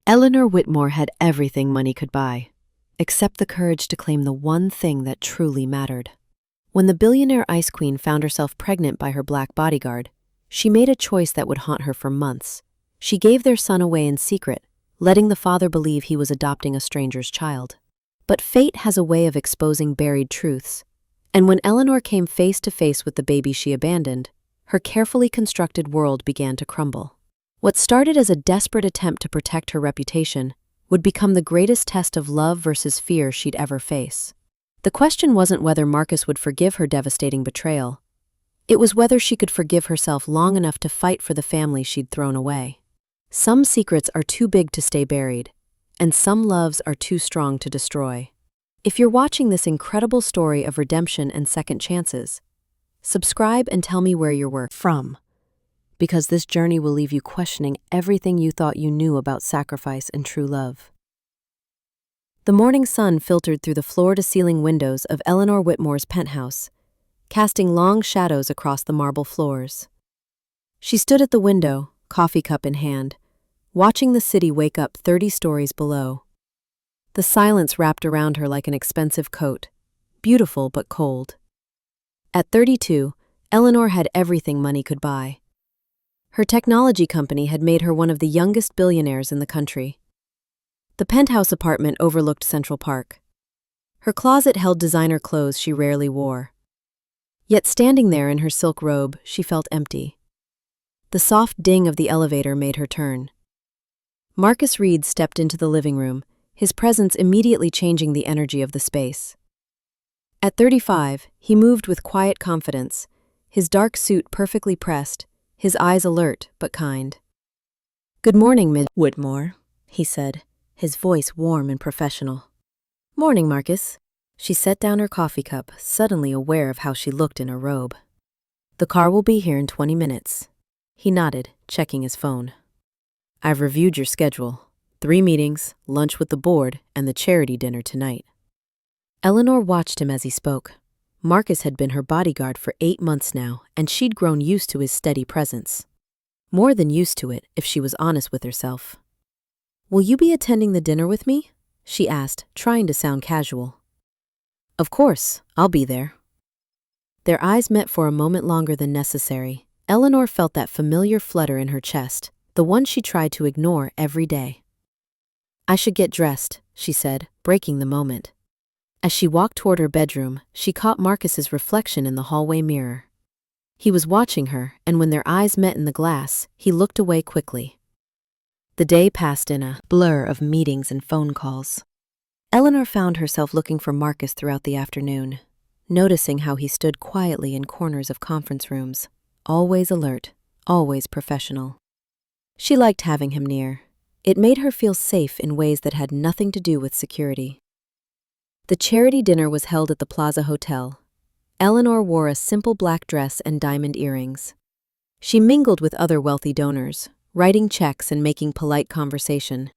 Eleanor Whitmore had everything money could buy, except the courage to claim the one thing that truly mattered. When the billionaire ice queen found herself pregnant by her black bodyguard, she made a choice that would haunt her for months. She gave their son away in secret, letting the father believe he was adopting a stranger's child. But fate has a way of exposing buried truths, and when Eleanor came face to face with the baby she abandoned, her carefully constructed world began to crumble. What started as a desperate attempt to protect her reputation would become the greatest test of love versus fear she'd ever face. The question wasn't whether Marcus would forgive her devastating betrayal. It was whether she could forgive herself long enough to fight for the family she'd thrown away. Some secrets are too big to stay buried, and some loves are too strong to destroy. If you're watching this incredible story of redemption and second chances, subscribe and tell me where you're from, because this journey will leave you questioning everything you thought you knew about sacrifice and true love. The morning sun filtered through the floor-to-ceiling windows of Eleanor Whitmore's penthouse, casting long shadows across the marble floors. She stood at the window, coffee cup in hand, watching the city wake up 30 stories below. The silence wrapped around her like an expensive coat, beautiful but cold. At 32, Eleanor had everything money could buy. Her technology company had made her one of the youngest billionaires in the country. The penthouse apartment overlooked Central Park. Her closet held designer clothes she rarely wore. Yet standing there in her silk robe, she felt empty. The soft ding of the elevator made her turn. Marcus Reed stepped into the living room, his presence immediately changing the energy of the space. At 35, he moved with quiet confidence, his dark suit perfectly pressed, his eyes alert but kind. "Good morning, Miss Whitmore," he said, his voice warm and professional. "Morning, Marcus." She set down her coffee cup, suddenly aware of how she looked in her robe. "The car will be here in 20 minutes. He nodded, checking his phone. "I've reviewed your schedule. 3 meetings, lunch with the board, and the charity dinner tonight." Eleanor watched him as he spoke. Marcus had been her bodyguard for 8 months now, and she'd grown used to his steady presence. More than used to it, if she was honest with herself. "Will you be attending the dinner with me?" she asked, trying to sound casual. "Of course, I'll be there." Their eyes met for a moment longer than necessary. Eleanor felt that familiar flutter in her chest, the one she tried to ignore every day. "I should get dressed," she said, breaking the moment. As she walked toward her bedroom, she caught Marcus's reflection in the hallway mirror. He was watching her, and when their eyes met in the glass, he looked away quickly. The day passed in a blur of meetings and phone calls. Eleanor found herself looking for Marcus throughout the afternoon, noticing how he stood quietly in corners of conference rooms, always alert, always professional. She liked having him near. It made her feel safe in ways that had nothing to do with security. The charity dinner was held at the Plaza Hotel. Eleanor wore a simple black dress and diamond earrings. She mingled with other wealthy donors, writing checks and making polite conversation.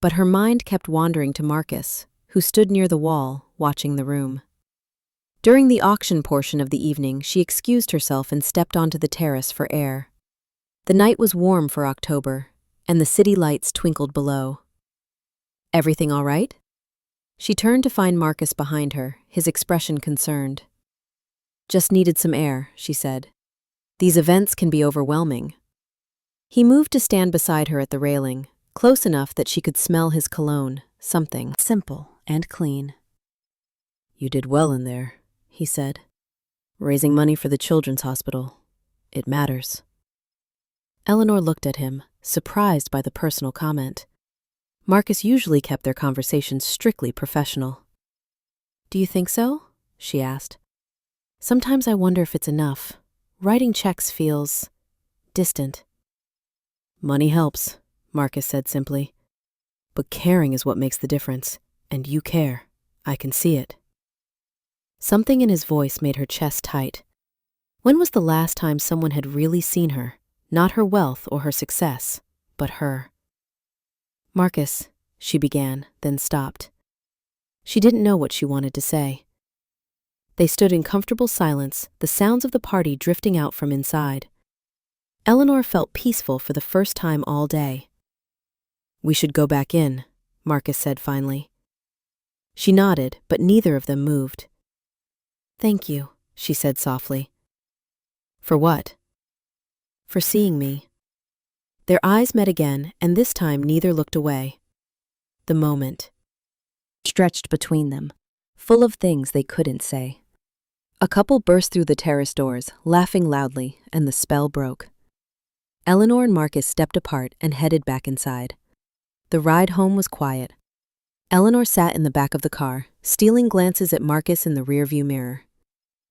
But her mind kept wandering to Marcus, who stood near the wall, watching the room. During the auction portion of the evening, she excused herself and stepped onto the terrace for air. The night was warm for October, and the city lights twinkled below. "Everything all right?" She turned to find Marcus behind her, his expression concerned. "Just needed some air," she said. "These events can be overwhelming." He moved to stand beside her at the railing, close enough that she could smell his cologne, something simple and clean. "You did well in there," he said. "Raising money for the children's hospital. It matters." Eleanor looked at him, surprised by the personal comment. Marcus usually kept their conversations strictly professional. "Do you think so?" she asked. "Sometimes I wonder if it's enough. Writing checks feels distant." "Money helps," Marcus said simply. "But caring is what makes the difference, and you care. I can see it." Something in his voice made her chest tight. When was the last time someone had really seen her, not her wealth or her success, but her? "Marcus," she began, then stopped. She didn't know what she wanted to say. They stood in comfortable silence, the sounds of the party drifting out from inside. Eleanor felt peaceful for the first time all day. "We should go back in," Marcus said finally. She nodded, but neither of them moved. "Thank you," she said softly. "For what?" "For seeing me." Their eyes met again, and this time neither looked away. The moment stretched between them, full of things they couldn't say. A couple burst through the terrace doors, laughing loudly, and the spell broke. Eleanor and Marcus stepped apart and headed back inside. The ride home was quiet. Eleanor sat in the back of the car, stealing glances at Marcus in the rearview mirror.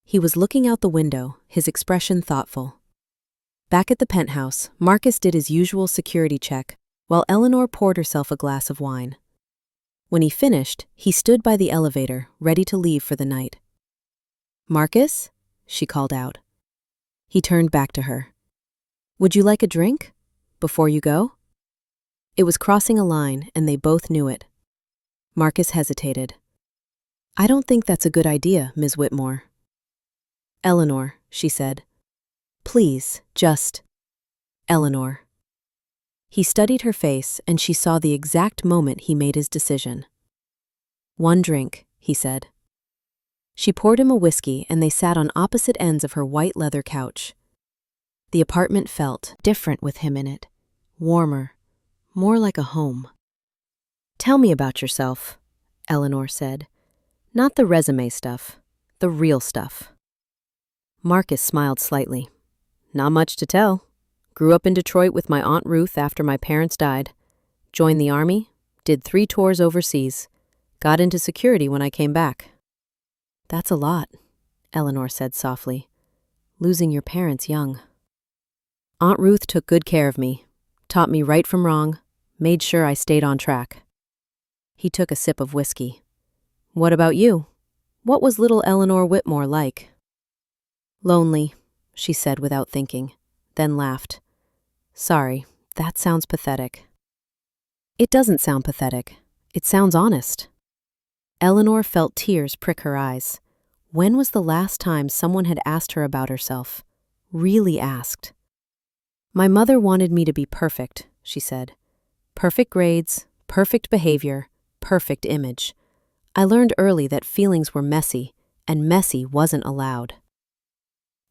He was looking out the window, his expression thoughtful. Back at the penthouse, Marcus did his usual security check, while Eleanor poured herself a glass of wine. When he finished, he stood by the elevator, ready to leave for the night. "Marcus?" she called out. He turned back to her. "Would you like a drink? Before you go?" It was crossing a line, and they both knew it. Marcus hesitated. "I don't think that's a good idea, Ms. Whitmore." "Eleanor," she said. "Please, just Eleanor." He studied her face, and she saw the exact moment he made his decision. "One drink," he said. She poured him a whiskey, and they sat on opposite ends of her white leather couch. The apartment felt different with him in it, warmer, more like a home. "Tell me about yourself," Eleanor said. "Not the resume stuff, the real stuff." Marcus smiled slightly. "Not much to tell. Grew up in Detroit with my Aunt Ruth after my parents died. Joined the Army, did 3 tours overseas. Got into security when I came back." "That's a lot," Eleanor said softly. "Losing your parents young." "Aunt Ruth took good care of me, taught me right from wrong, made sure I stayed on track." He took a sip of whiskey. "What about you? What was little Eleanor Whitmore like?" "Lonely," she said without thinking, then laughed. "Sorry, that sounds pathetic." "It doesn't sound pathetic. It sounds honest." Eleanor felt tears prick her eyes. When was the last time someone had asked her about herself? Really asked. "My mother wanted me to be perfect," she said. "Perfect grades, perfect behavior, perfect image. I learned early that feelings were messy, and messy wasn't allowed."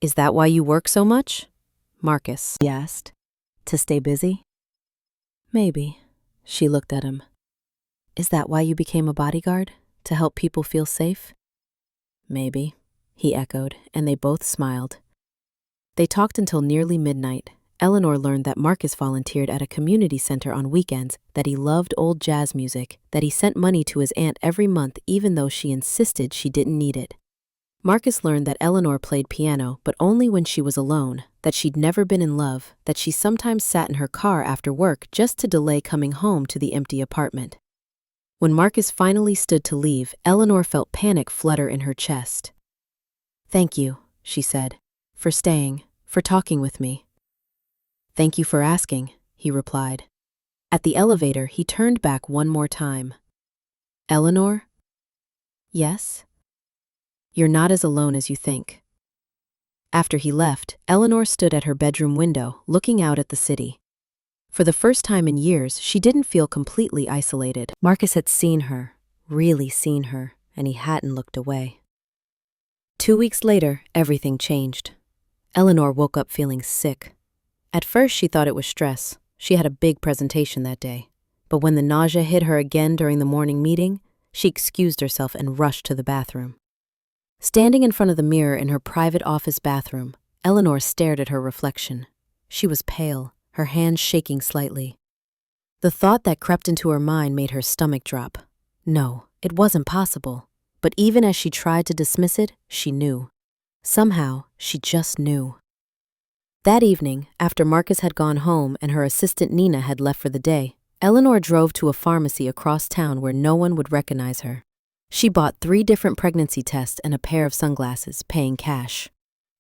"Is that why you work so much?" Marcus asked. "To stay busy?" "Maybe." She looked at him. "Is that why you became a bodyguard? To help people feel safe?" "Maybe," he echoed, and they both smiled. They talked until nearly midnight. Eleanor learned that Marcus volunteered at a community center on weekends, that he loved old jazz music, that he sent money to his aunt every month even though she insisted she didn't need it. Marcus learned that Eleanor played piano, but only when she was alone, that she'd never been in love, that she sometimes sat in her car after work just to delay coming home to the empty apartment. When Marcus finally stood to leave, Eleanor felt panic flutter in her chest. "Thank you," she said, "for staying, for talking with me." "Thank you for asking," he replied. At the elevator, he turned back one more time. "Eleanor?" "Yes?" "You're not as alone as you think." After he left, Eleanor stood at her bedroom window, looking out at the city. For the first time in years, she didn't feel completely isolated. Marcus had seen her, really seen her, and he hadn't looked away. 2 weeks later, everything changed. Eleanor woke up feeling sick. At first, she thought it was stress. She had a big presentation that day. But when the nausea hit her again during the morning meeting, she excused herself and rushed to the bathroom. Standing in front of the mirror in her private office bathroom, Eleanor stared at her reflection. She was pale, her hands shaking slightly. The thought that crept into her mind made her stomach drop. No, it wasn't possible. But even as she tried to dismiss it, she knew. Somehow, she just knew. That evening, after Marcus had gone home and her assistant Nina had left for the day, Eleanor drove to a pharmacy across town where no one would recognize her. She bought 3 different pregnancy tests and a pair of sunglasses, paying cash.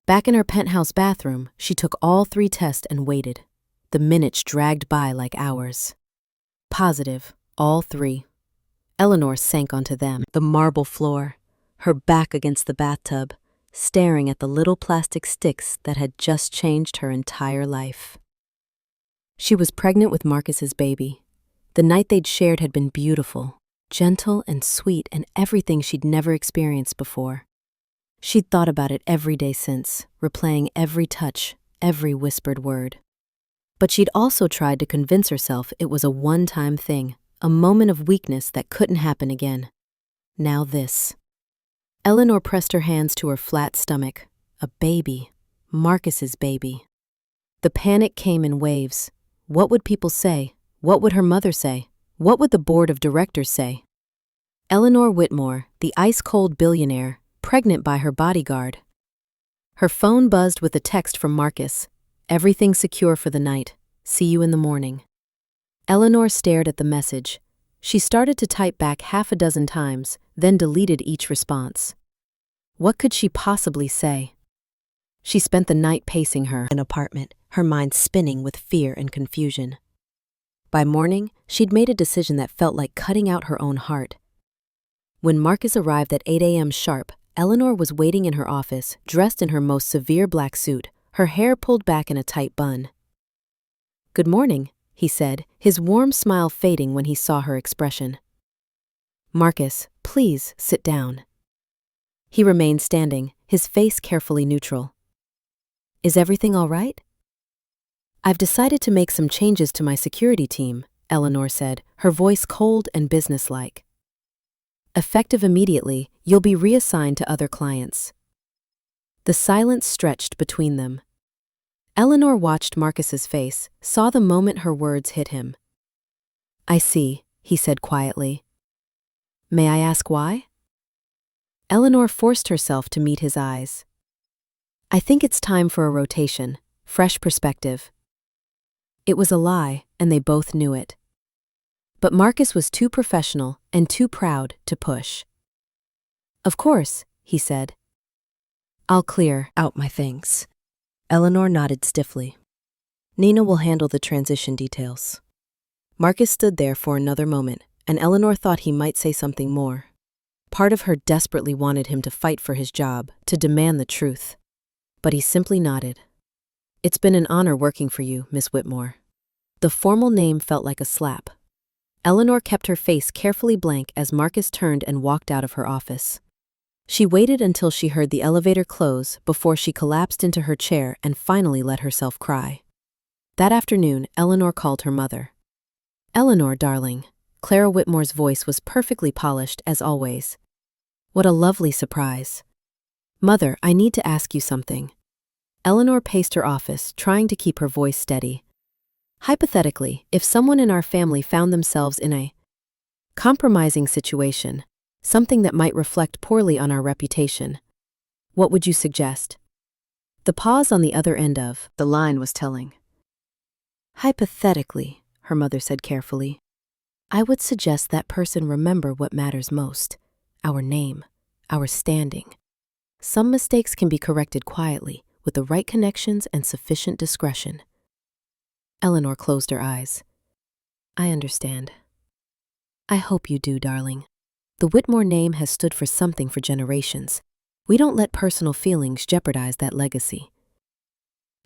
Back in her penthouse bathroom, she took all 3 tests and waited. The minutes dragged by like hours. Positive, all 3. Eleanor sank onto them, the marble floor, her back against the bathtub, staring at the little plastic sticks that had just changed her entire life. She was pregnant with Marcus's baby. The night they'd shared had been beautiful, gentle and sweet, and everything she'd never experienced before. She'd thought about it every day since, replaying every touch, every whispered word. But she'd also tried to convince herself it was a one-time thing, a moment of weakness that couldn't happen again. Now this. Eleanor pressed her hands to her flat stomach. A baby. Marcus's baby. The panic came in waves. What would people say? What would her mother say? What would the board of directors say? Eleanor Whitmore, the ice-cold billionaire, pregnant by her bodyguard. Her phone buzzed with a text from Marcus. Everything secure for the night. See you in the morning. Eleanor stared at the message. She started to type back half a dozen times, then deleted each response. What could she possibly say? She spent the night pacing her apartment, her mind spinning with fear and confusion. By morning, she'd made a decision that felt like cutting out her own heart. When Marcus arrived at 8 a.m. sharp, Eleanor was waiting in her office, dressed in her most severe black suit, her hair pulled back in a tight bun. "Good morning," he said, his warm smile fading when he saw her expression. "Marcus, please sit down." He remained standing, his face carefully neutral. "Is everything all right?" "I've decided to make some changes to my security team," Eleanor said, her voice cold and businesslike. "Effective immediately, you'll be reassigned to other clients." The silence stretched between them. Eleanor watched Marcus's face, saw the moment her words hit him. "I see," he said quietly. "May I ask why?" Eleanor forced herself to meet his eyes. "I think it's time for a rotation, fresh perspective." It was a lie, and they both knew it. But Marcus was too professional and too proud to push. "Of course," he said. "I'll clear out my things." Eleanor nodded stiffly. "Nina will handle the transition details." Marcus stood there for another moment, and Eleanor thought he might say something more. Part of her desperately wanted him to fight for his job, to demand the truth. But he simply nodded. "It's been an honor working for you, Miss Whitmore." The formal name felt like a slap. Eleanor kept her face carefully blank as Marcus turned and walked out of her office. She waited until she heard the elevator close before she collapsed into her chair and finally let herself cry. That afternoon, Eleanor called her mother. "Eleanor, darling." Clara Whitmore's voice was perfectly polished, as always. "What a lovely surprise." "Mother, I need to ask you something." Eleanor paced her office, trying to keep her voice steady. "Hypothetically, if someone in our family found themselves in a compromising situation, something that might reflect poorly on our reputation, what would you suggest?" The pause on the other end of the line was telling. "Hypothetically," her mother said carefully, "I would suggest that person remember what matters most, our name, our standing. Some mistakes can be corrected quietly, with the right connections and sufficient discretion." Eleanor closed her eyes. "I understand." "I hope you do, darling. The Whitmore name has stood for something for generations. We don't let personal feelings jeopardize that legacy."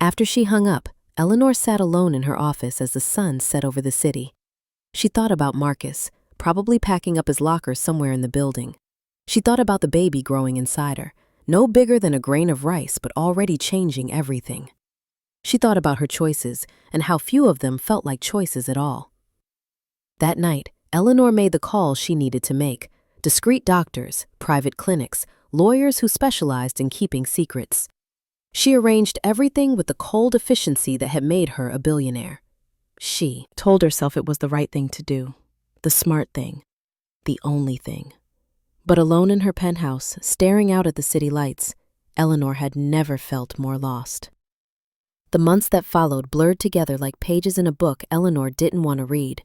After she hung up, Eleanor sat alone in her office as the sun set over the city. She thought about Marcus, probably packing up his locker somewhere in the building. She thought about the baby growing inside her, no bigger than a grain of rice but already changing everything. She thought about her choices and how few of them felt like choices at all. That night, Eleanor made the calls she needed to make. Discreet doctors, private clinics, lawyers who specialized in keeping secrets. She arranged everything with the cold efficiency that had made her a billionaire. She told herself it was the right thing to do, the smart thing, the only thing. But alone in her penthouse, staring out at the city lights, Eleanor had never felt more lost. The months that followed blurred together like pages in a book Eleanor didn't want to read.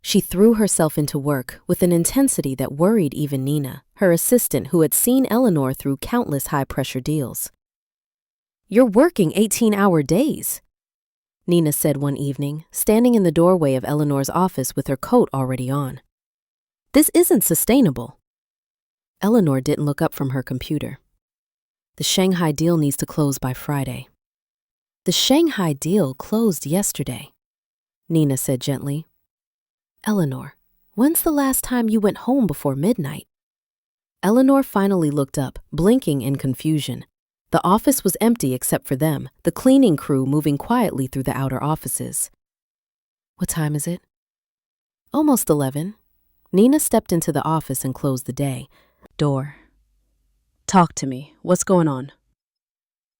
She threw herself into work with an intensity that worried even Nina, her assistant who had seen Eleanor through countless high-pressure deals. "You're working 18-hour days," Nina said one evening, standing in the doorway of Eleanor's office with her coat already on. "This isn't sustainable." Eleanor didn't look up from her computer. "The Shanghai deal needs to close by Friday." "The Shanghai deal closed yesterday," Nina said gently. Eleanor, when's the last time you went home before midnight? Eleanor finally looked up, blinking in confusion. The office was empty except for them, the cleaning crew moving quietly through the outer offices. What time is it? Almost 11. Nina stepped into the office and closed the door. Talk to me. What's going on?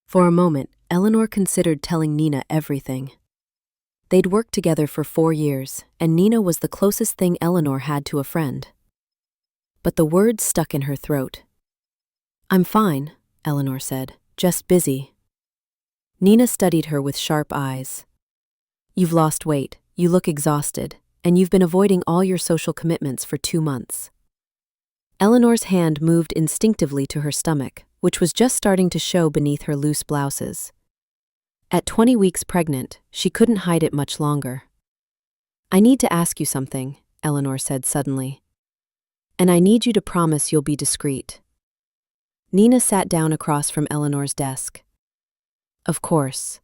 For a moment, Eleanor considered telling Nina everything. They'd worked together for 4 years, and Nina was the closest thing Eleanor had to a friend. But the words stuck in her throat. I'm fine, Eleanor said, just busy. Nina studied her with sharp eyes. You've lost weight, you look exhausted, and you've been avoiding all your social commitments for 2 months. Eleanor's hand moved instinctively to her stomach, which was just starting to show beneath her loose blouses. At 20 weeks pregnant, she couldn't hide it much longer. I need to ask you something, Eleanor said suddenly. And I need you to promise you'll be discreet. Nina sat down across from Eleanor's desk. Of course.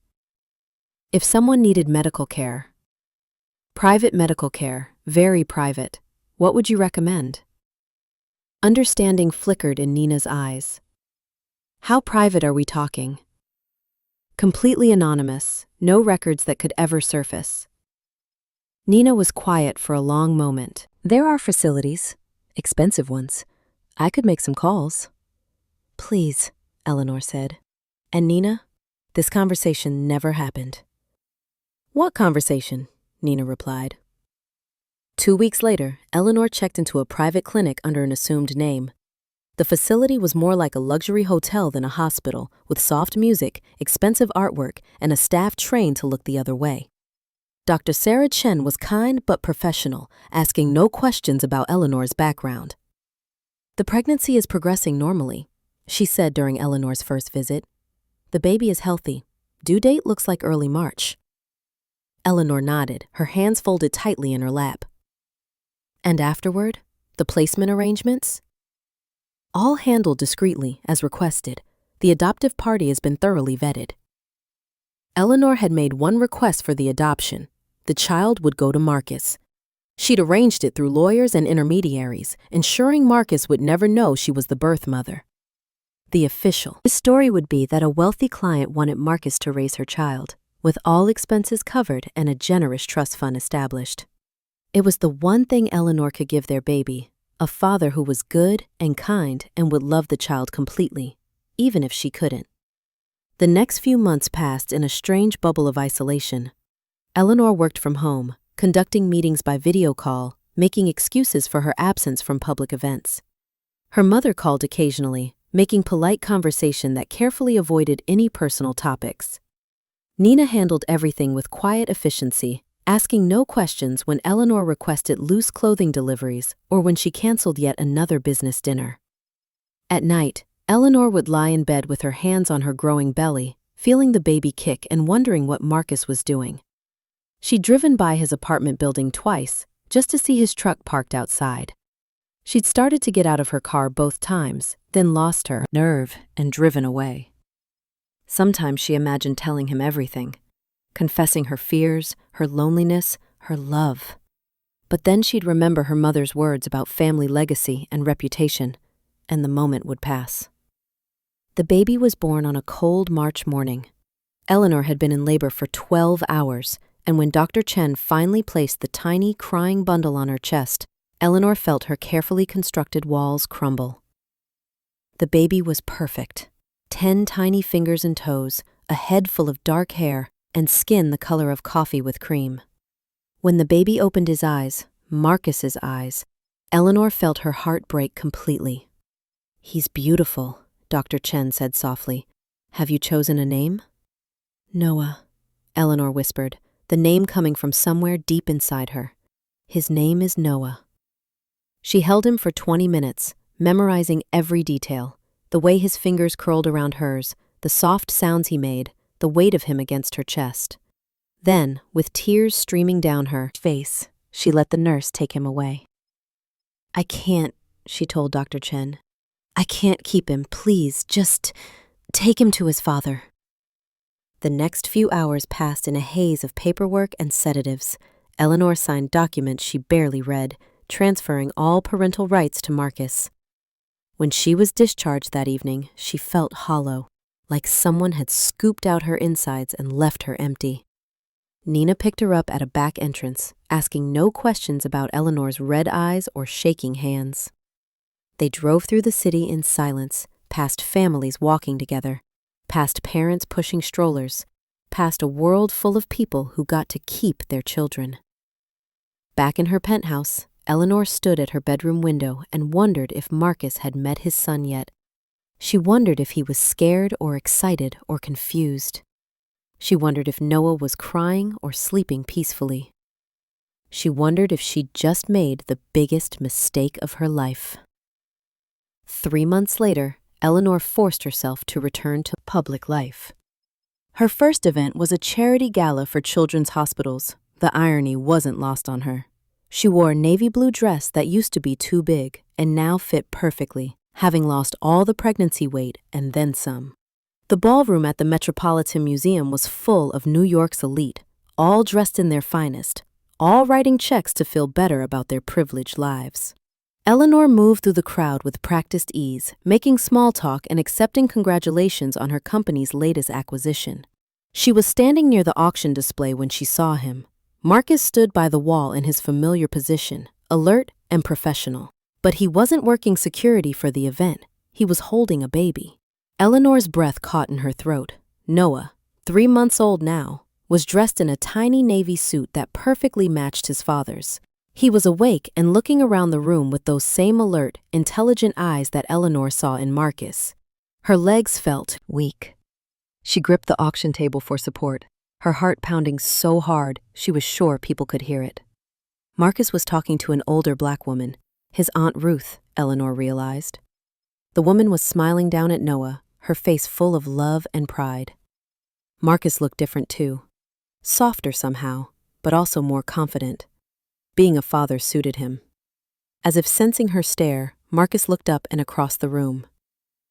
If someone needed medical care, private medical care, very private, what would you recommend? Understanding flickered in Nina's eyes. How private are we talking? Completely anonymous, no records that could ever surface. Nina was quiet for a long moment. There are facilities, expensive ones. I could make some calls. Please, Eleanor said. And Nina, this conversation never happened. What conversation? Nina replied. 2 weeks later, Eleanor checked into a private clinic under an assumed name. The facility was more like a luxury hotel than a hospital, with soft music, expensive artwork, and a staff trained to look the other way. Dr. Sarah Chen was kind but professional, asking no questions about Eleanor's background. The pregnancy is progressing normally, she said during Eleanor's first visit. The baby is healthy. Due date looks like early March. Eleanor nodded, her hands folded tightly in her lap. And afterward, the placement arrangements? All handled discreetly, as requested. The adoptive party has been thoroughly vetted. Eleanor had made one request for the adoption. The child would go to Marcus. She'd arranged it through lawyers and intermediaries, ensuring Marcus would never know she was the birth mother. The story would be that a wealthy client wanted Marcus to raise her child, with all expenses covered and a generous trust fund established. It was the one thing Eleanor could give their baby, a father who was good and kind and would love the child completely, even if she couldn't. The next few months passed in a strange bubble of isolation. Eleanor worked from home, conducting meetings by video call, making excuses for her absence from public events. Her mother called occasionally, making polite conversation that carefully avoided any personal topics. Nina handled everything with quiet efficiency, asking no questions when Eleanor requested loose clothing deliveries or when she canceled yet another business dinner. At night, Eleanor would lie in bed with her hands on her growing belly, feeling the baby kick and wondering what Marcus was doing. She'd driven by his apartment building twice, just to see his truck parked outside. She'd started to get out of her car both times, then lost her nerve and driven away. Sometimes she imagined telling him everything, confessing her fears, her loneliness, her love. But then she'd remember her mother's words about family legacy and reputation, and the moment would pass. The baby was born on a cold March morning. Eleanor had been in labor for 12 hours, and when Dr. Chen finally placed the tiny, crying bundle on her chest, Eleanor felt her carefully constructed walls crumble. The baby was perfect. 10 tiny fingers and toes, a head full of dark hair, and skin the color of coffee with cream. When the baby opened his eyes, Marcus's eyes, Eleanor felt her heart break completely. He's beautiful, Dr. Chen said softly. Have you chosen a name? Noah, Eleanor whispered, the name coming from somewhere deep inside her. His name is Noah. She held him for 20 minutes, memorizing every detail, the way his fingers curled around hers, the soft sounds he made, the weight of him against her chest. Then, with tears streaming down her face, she let the nurse take him away. I can't, she told Dr. Chen. I can't keep him, please, just take him to his father. The next few hours passed in a haze of paperwork and sedatives. Eleanor signed documents she barely read, transferring all parental rights to Marcus. When she was discharged that evening, she felt hollow, like someone had scooped out her insides and left her empty. Nina picked her up at a back entrance, asking no questions about Eleanor's red eyes or shaking hands. They drove through the city in silence, past families walking together, past parents pushing strollers, past a world full of people who got to keep their children. Back in her penthouse, Eleanor stood at her bedroom window and wondered if Marcus had met his son yet. She wondered if he was scared or excited or confused. She wondered if Noah was crying or sleeping peacefully. She wondered if she'd just made the biggest mistake of her life. 3 months later, Eleanor forced herself to return to public life. Her first event was a charity gala for children's hospitals. The irony wasn't lost on her. She wore a navy blue dress that used to be too big and now fit perfectly, having lost all the pregnancy weight and then some. The ballroom at the Metropolitan Museum was full of New York's elite, all dressed in their finest, all writing checks to feel better about their privileged lives. Eleanor moved through the crowd with practiced ease, making small talk and accepting congratulations on her company's latest acquisition. She was standing near the auction display when she saw him. Marcus stood by the wall in his familiar position, alert and professional. But he wasn't working security for the event. He was holding a baby. Eleanor's breath caught in her throat. Noah, 3 months old now, was dressed in a tiny navy suit that perfectly matched his father's. He was awake and looking around the room with those same alert, intelligent eyes that Eleanor saw in Marcus. Her legs felt weak. She gripped the auction table for support, her heart pounding so hard she was sure people could hear it. Marcus was talking to an older black woman, his Aunt Ruth, Eleanor realized. The woman was smiling down at Noah, her face full of love and pride. Marcus looked different too. Softer somehow, but also more confident. Being a father suited him. As if sensing her stare, Marcus looked up and across the room.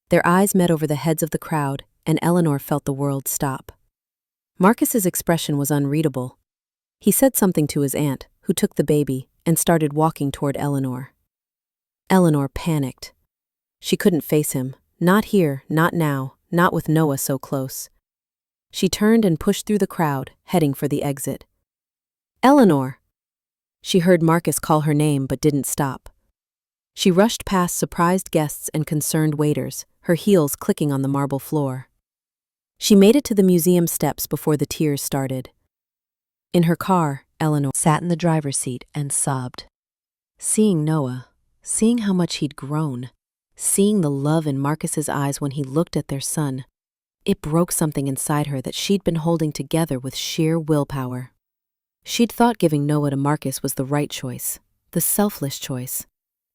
Their eyes met over the heads of the crowd, and Eleanor felt the world stop. Marcus's expression was unreadable. He said something to his aunt, who took the baby, and started walking toward Eleanor. Eleanor panicked. She couldn't face him. Not here, not now, not with Noah so close. She turned and pushed through the crowd, heading for the exit. Eleanor! She heard Marcus call her name but didn't stop. She rushed past surprised guests and concerned waiters, her heels clicking on the marble floor. She made it to the museum steps before the tears started. In her car, Eleanor sat in the driver's seat and sobbed. Seeing Noah, seeing how much he'd grown, seeing the love in Marcus's eyes when he looked at their son, it broke something inside her that she'd been holding together with sheer willpower. She'd thought giving Noah to Marcus was the right choice, the selfless choice.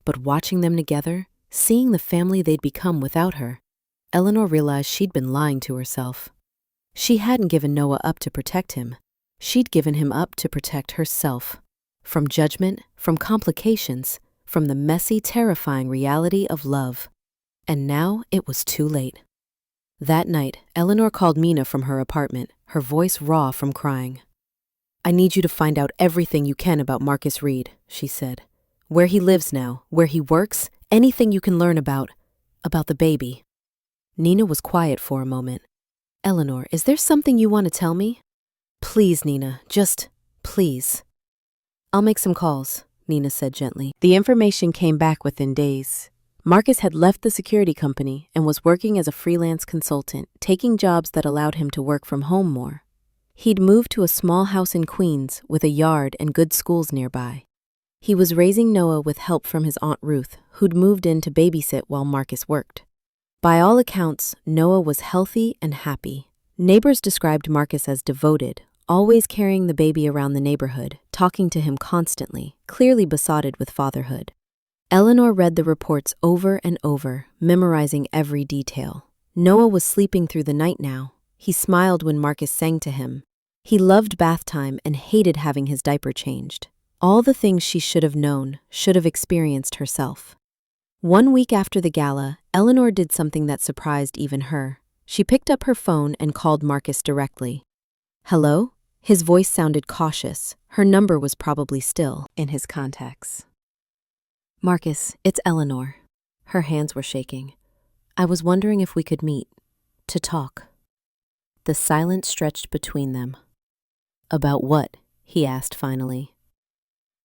But watching them together, seeing the family they'd become without her, Eleanor realized she'd been lying to herself. She hadn't given Noah up to protect him. She'd given him up to protect herself. From judgment, from complications, from the messy, terrifying reality of love. And now it was too late. That night, Eleanor called Mina from her apartment, her voice raw from crying. I need you to find out everything you can about Marcus Reed, she said. Where he lives now, where he works, anything you can learn about the baby. Nina was quiet for a moment. Eleanor, is there something you want to tell me? Please, Nina, just please. I'll make some calls, Nina said gently. The information came back within days. Marcus had left the security company and was working as a freelance consultant, taking jobs that allowed him to work from home more. He'd moved to a small house in Queens with a yard and good schools nearby. He was raising Noah with help from his Aunt Ruth, who'd moved in to babysit while Marcus worked. By all accounts, Noah was healthy and happy. Neighbors described Marcus as devoted, always carrying the baby around the neighborhood, talking to him constantly, clearly besotted with fatherhood. Eleanor read the reports over and over, memorizing every detail. Noah was sleeping through the night now. He smiled when Marcus sang to him. He loved bath time and hated having his diaper changed. All the things she should have known, should have experienced herself. 1 week after the gala, Eleanor did something that surprised even her. She picked up her phone and called Marcus directly. Hello? His voice sounded cautious. Her number was probably still in his contacts. "Marcus, it's Eleanor." Her hands were shaking. "I was wondering if we could meet, to talk." The silence stretched between them. "About what?" he asked finally.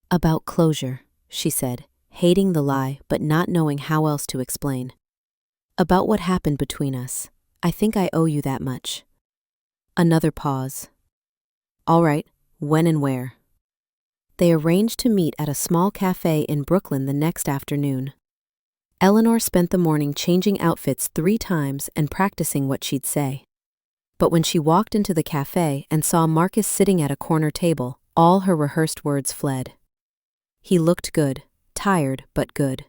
"About closure," she said, hating the lie but not knowing how else to explain. "About what happened between us. I think I owe you that much." Another pause. "All right, when and where?" They arranged to meet at a small cafe in Brooklyn the next afternoon. Eleanor spent the morning changing outfits 3 times and practicing what she'd say. But when she walked into the cafe and saw Marcus sitting at a corner table, all her rehearsed words fled. He looked good, tired but good.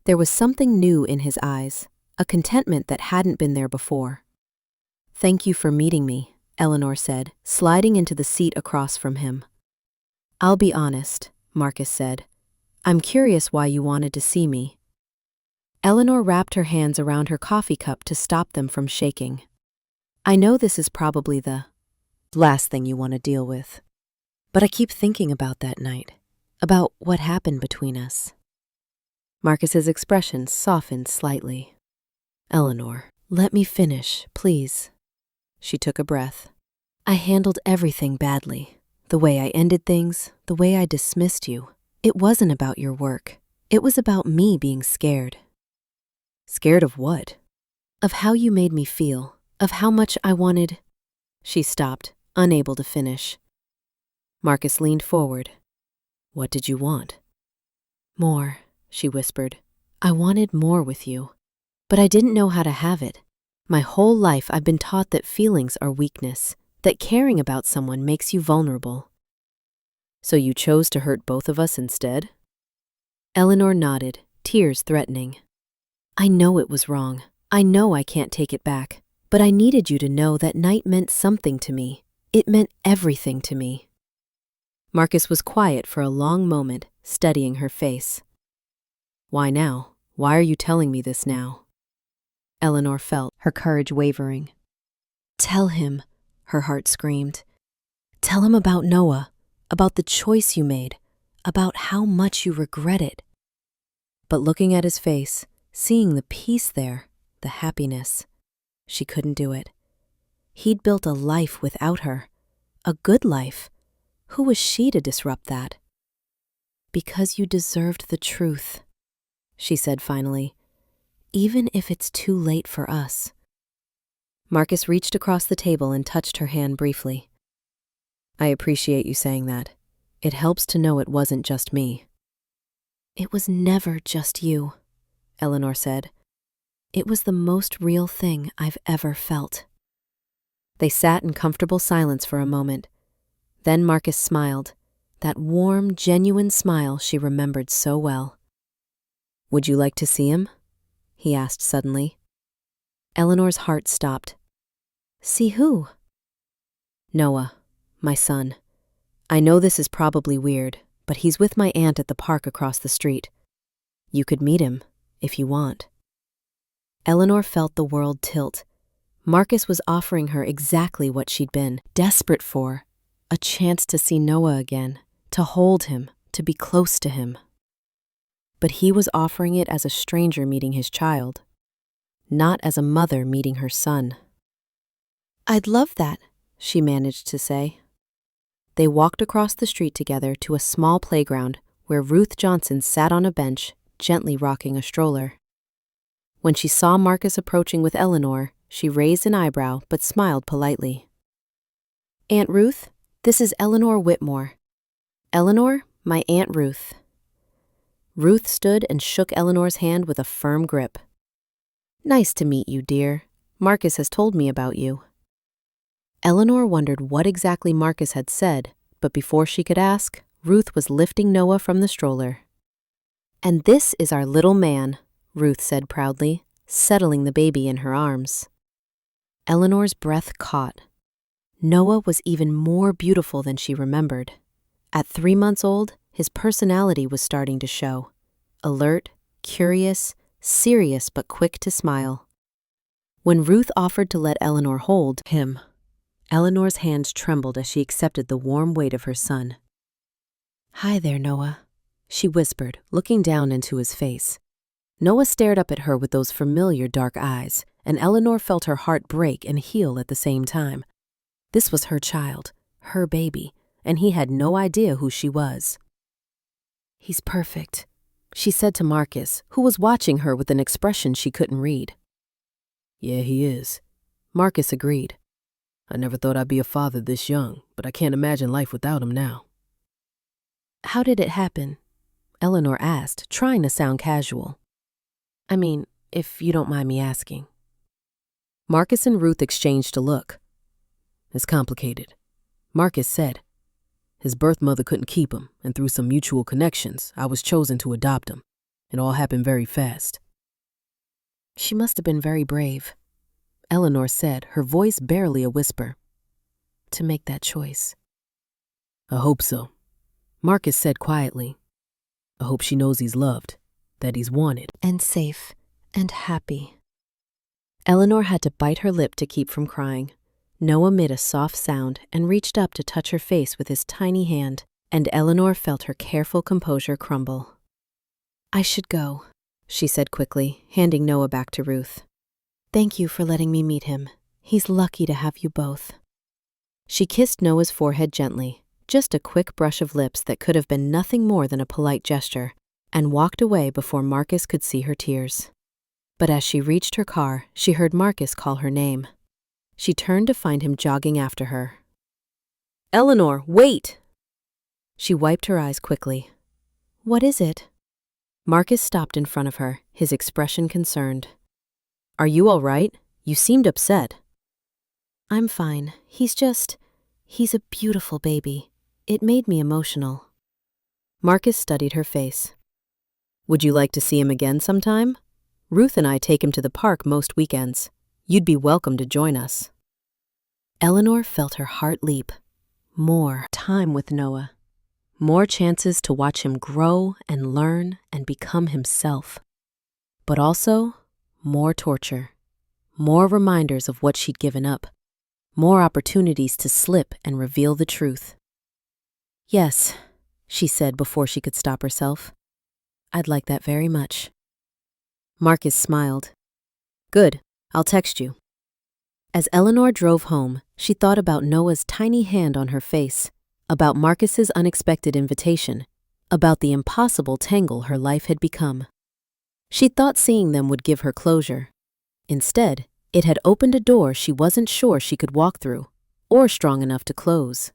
There was something new in his eyes, a contentment that hadn't been there before. "Thank you for meeting me," Eleanor said, sliding into the seat across from him. "I'll be honest," Marcus said. "I'm curious why you wanted to see me." Eleanor wrapped her hands around her coffee cup to stop them from shaking. "I know this is probably the last thing you want to deal with, but I keep thinking about that night, about what happened between us." Marcus's expression softened slightly. "Eleanor, let me finish, please." She took a breath. "I handled everything badly. The way I ended things, the way I dismissed you. It wasn't about your work. It was about me being scared." "Scared of what?" "Of how you made me feel, of how much I wanted—" She stopped, unable to finish. Marcus leaned forward. "What did you want?" "More," she whispered. "I wanted more with you. But I didn't know how to have it. My whole life I've been taught that feelings are weakness, that caring about someone makes you vulnerable." "So you chose to hurt both of us instead?" Eleanor nodded, tears threatening. "I know it was wrong. I know I can't take it back. But I needed you to know that night meant something to me. It meant everything to me." Marcus was quiet for a long moment, studying her face. "Why now? Why are you telling me this now?" Eleanor felt her courage wavering. "Tell him," her heart screamed. "Tell him about Noah, about the choice you made, about how much you regret it." But looking at his face, seeing the peace there, the happiness, she couldn't do it. He'd built a life without her, a good life. Who was she to disrupt that? "Because you deserved the truth," she said finally, "even if it's too late for us." Marcus reached across the table and touched her hand briefly. "I appreciate you saying that. It helps to know it wasn't just me." "It was never just you," Eleanor said. "It was the most real thing I've ever felt." They sat in comfortable silence for a moment. Then Marcus smiled, that warm, genuine smile she remembered so well. "Would you like to see him?" he asked suddenly. Eleanor's heart stopped. "See who?" "Noah, my son. I know this is probably weird, but he's with my aunt at the park across the street. You could meet him, if you want." Eleanor felt the world tilt. Marcus was offering her exactly what she'd been desperate for, a chance to see Noah again, to hold him, to be close to him. But he was offering it as a stranger meeting his child, not as a mother meeting her son. "I'd love that," she managed to say. They walked across the street together to a small playground where Ruth Johnson sat on a bench, gently rocking a stroller. When she saw Marcus approaching with Eleanor, she raised an eyebrow but smiled politely. "Aunt Ruth, this is Eleanor Whitmore. Eleanor, my Aunt Ruth." Ruth stood and shook Eleanor's hand with a firm grip. "Nice to meet you, dear. Marcus has told me about you." Eleanor wondered what exactly Marcus had said, but before she could ask, Ruth was lifting Noah from the stroller. "And this is our little man," Ruth said proudly, settling the baby in her arms. Eleanor's breath caught. Noah was even more beautiful than she remembered. At 3 months old, his personality was starting to show. Alert, curious, serious but quick to smile. When Ruth offered to let Eleanor hold him, Eleanor's hands trembled as she accepted the warm weight of her son, "Hi there, Noah," she whispered, looking down into his face. Noah stared up at her with those familiar dark eyes, and Eleanor felt her heart break and heal at the same time. This was her child, her baby, and he had no idea who she was. "He's perfect," she said to Marcus, who was watching her with an expression she couldn't read. "Yeah, he is," Marcus agreed. "I never thought I'd be a father this young, but I can't imagine life without him now." "How did it happen?" Eleanor asked, trying to sound casual. "I mean, if you don't mind me asking." Marcus and Ruth exchanged a look. "It's complicated," Marcus said. "His birth mother couldn't keep him, and through some mutual connections, I was chosen to adopt him. It all happened very fast." "She must have been very brave," Eleanor said, her voice barely a whisper, "to make that choice." "I hope so," Marcus said quietly. "I hope she knows he's loved, that he's wanted." "And safe, and happy." Eleanor had to bite her lip to keep from crying. Noah made a soft sound and reached up to touch her face with his tiny hand, and Eleanor felt her careful composure crumble. "I should go," she said quickly, handing Noah back to Ruth. "Thank you for letting me meet him. He's lucky to have you both." She kissed Noah's forehead gently, just a quick brush of lips that could have been nothing more than a polite gesture, and walked away before Marcus could see her tears. But as she reached her car, she heard Marcus call her name. She turned to find him jogging after her. "Eleanor, wait!" She wiped her eyes quickly. "What is it?" Marcus stopped in front of her, his expression concerned. "Are you all right? You seemed upset." "I'm fine. He's a beautiful baby. It made me emotional." Marcus studied her face. "Would you like to see him again sometime? Ruth and I take him to the park most weekends. You'd be welcome to join us." Eleanor felt her heart leap. More time with Noah. More chances to watch him grow and learn and become himself. But also, more torture. More reminders of what she'd given up. More opportunities to slip and reveal the truth. "Yes," she said before she could stop herself. "I'd like that very much." Marcus smiled. "Good, I'll text you." As Eleanor drove home, she thought about Noah's tiny hand on her face, about Marcus's unexpected invitation, about the impossible tangle her life had become. She thought seeing them would give her closure. Instead, it had opened a door she wasn't sure she could walk through, or strong enough to close.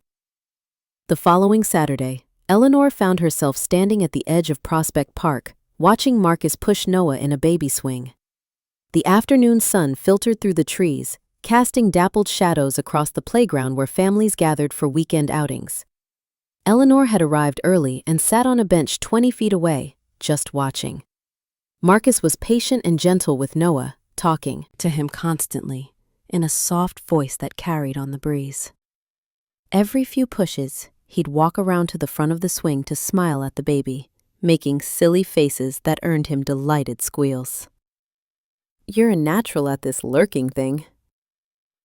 The following Saturday, Eleanor found herself standing at the edge of Prospect Park, watching Marcus push Noah in a baby swing. The afternoon sun filtered through the trees, casting dappled shadows across the playground where families gathered for weekend outings. Eleanor had arrived early and sat on a bench 20 feet away, just watching. Marcus was patient and gentle with Noah, talking to him constantly, in a soft voice that carried on the breeze. Every few pushes, he'd walk around to the front of the swing to smile at the baby, making silly faces that earned him delighted squeals. "You're a natural at this lurking thing."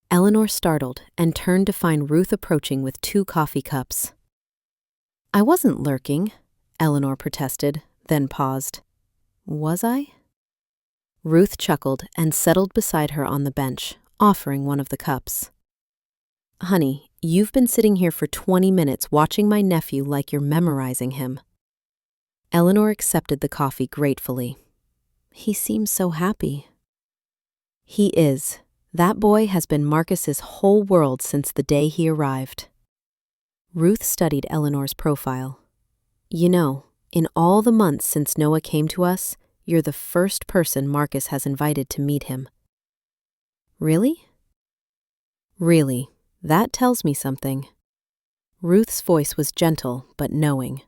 Eleanor startled and turned to find Ruth approaching with 2 coffee cups. "I wasn't lurking," Eleanor protested, then paused. "Was I?" Ruth chuckled and settled beside her on the bench, offering one of the cups. "Honey, you've been sitting here for 20 minutes watching my nephew like you're memorizing him." Eleanor accepted the coffee gratefully. "He seems so happy." "He is. That boy has been Marcus's whole world since the day he arrived." Ruth studied Eleanor's profile. "You know, in all the months since Noah came to us, you're the first person Marcus has invited to meet him." "Really?" "Really. That tells me something." Ruth's voice was gentle but knowing.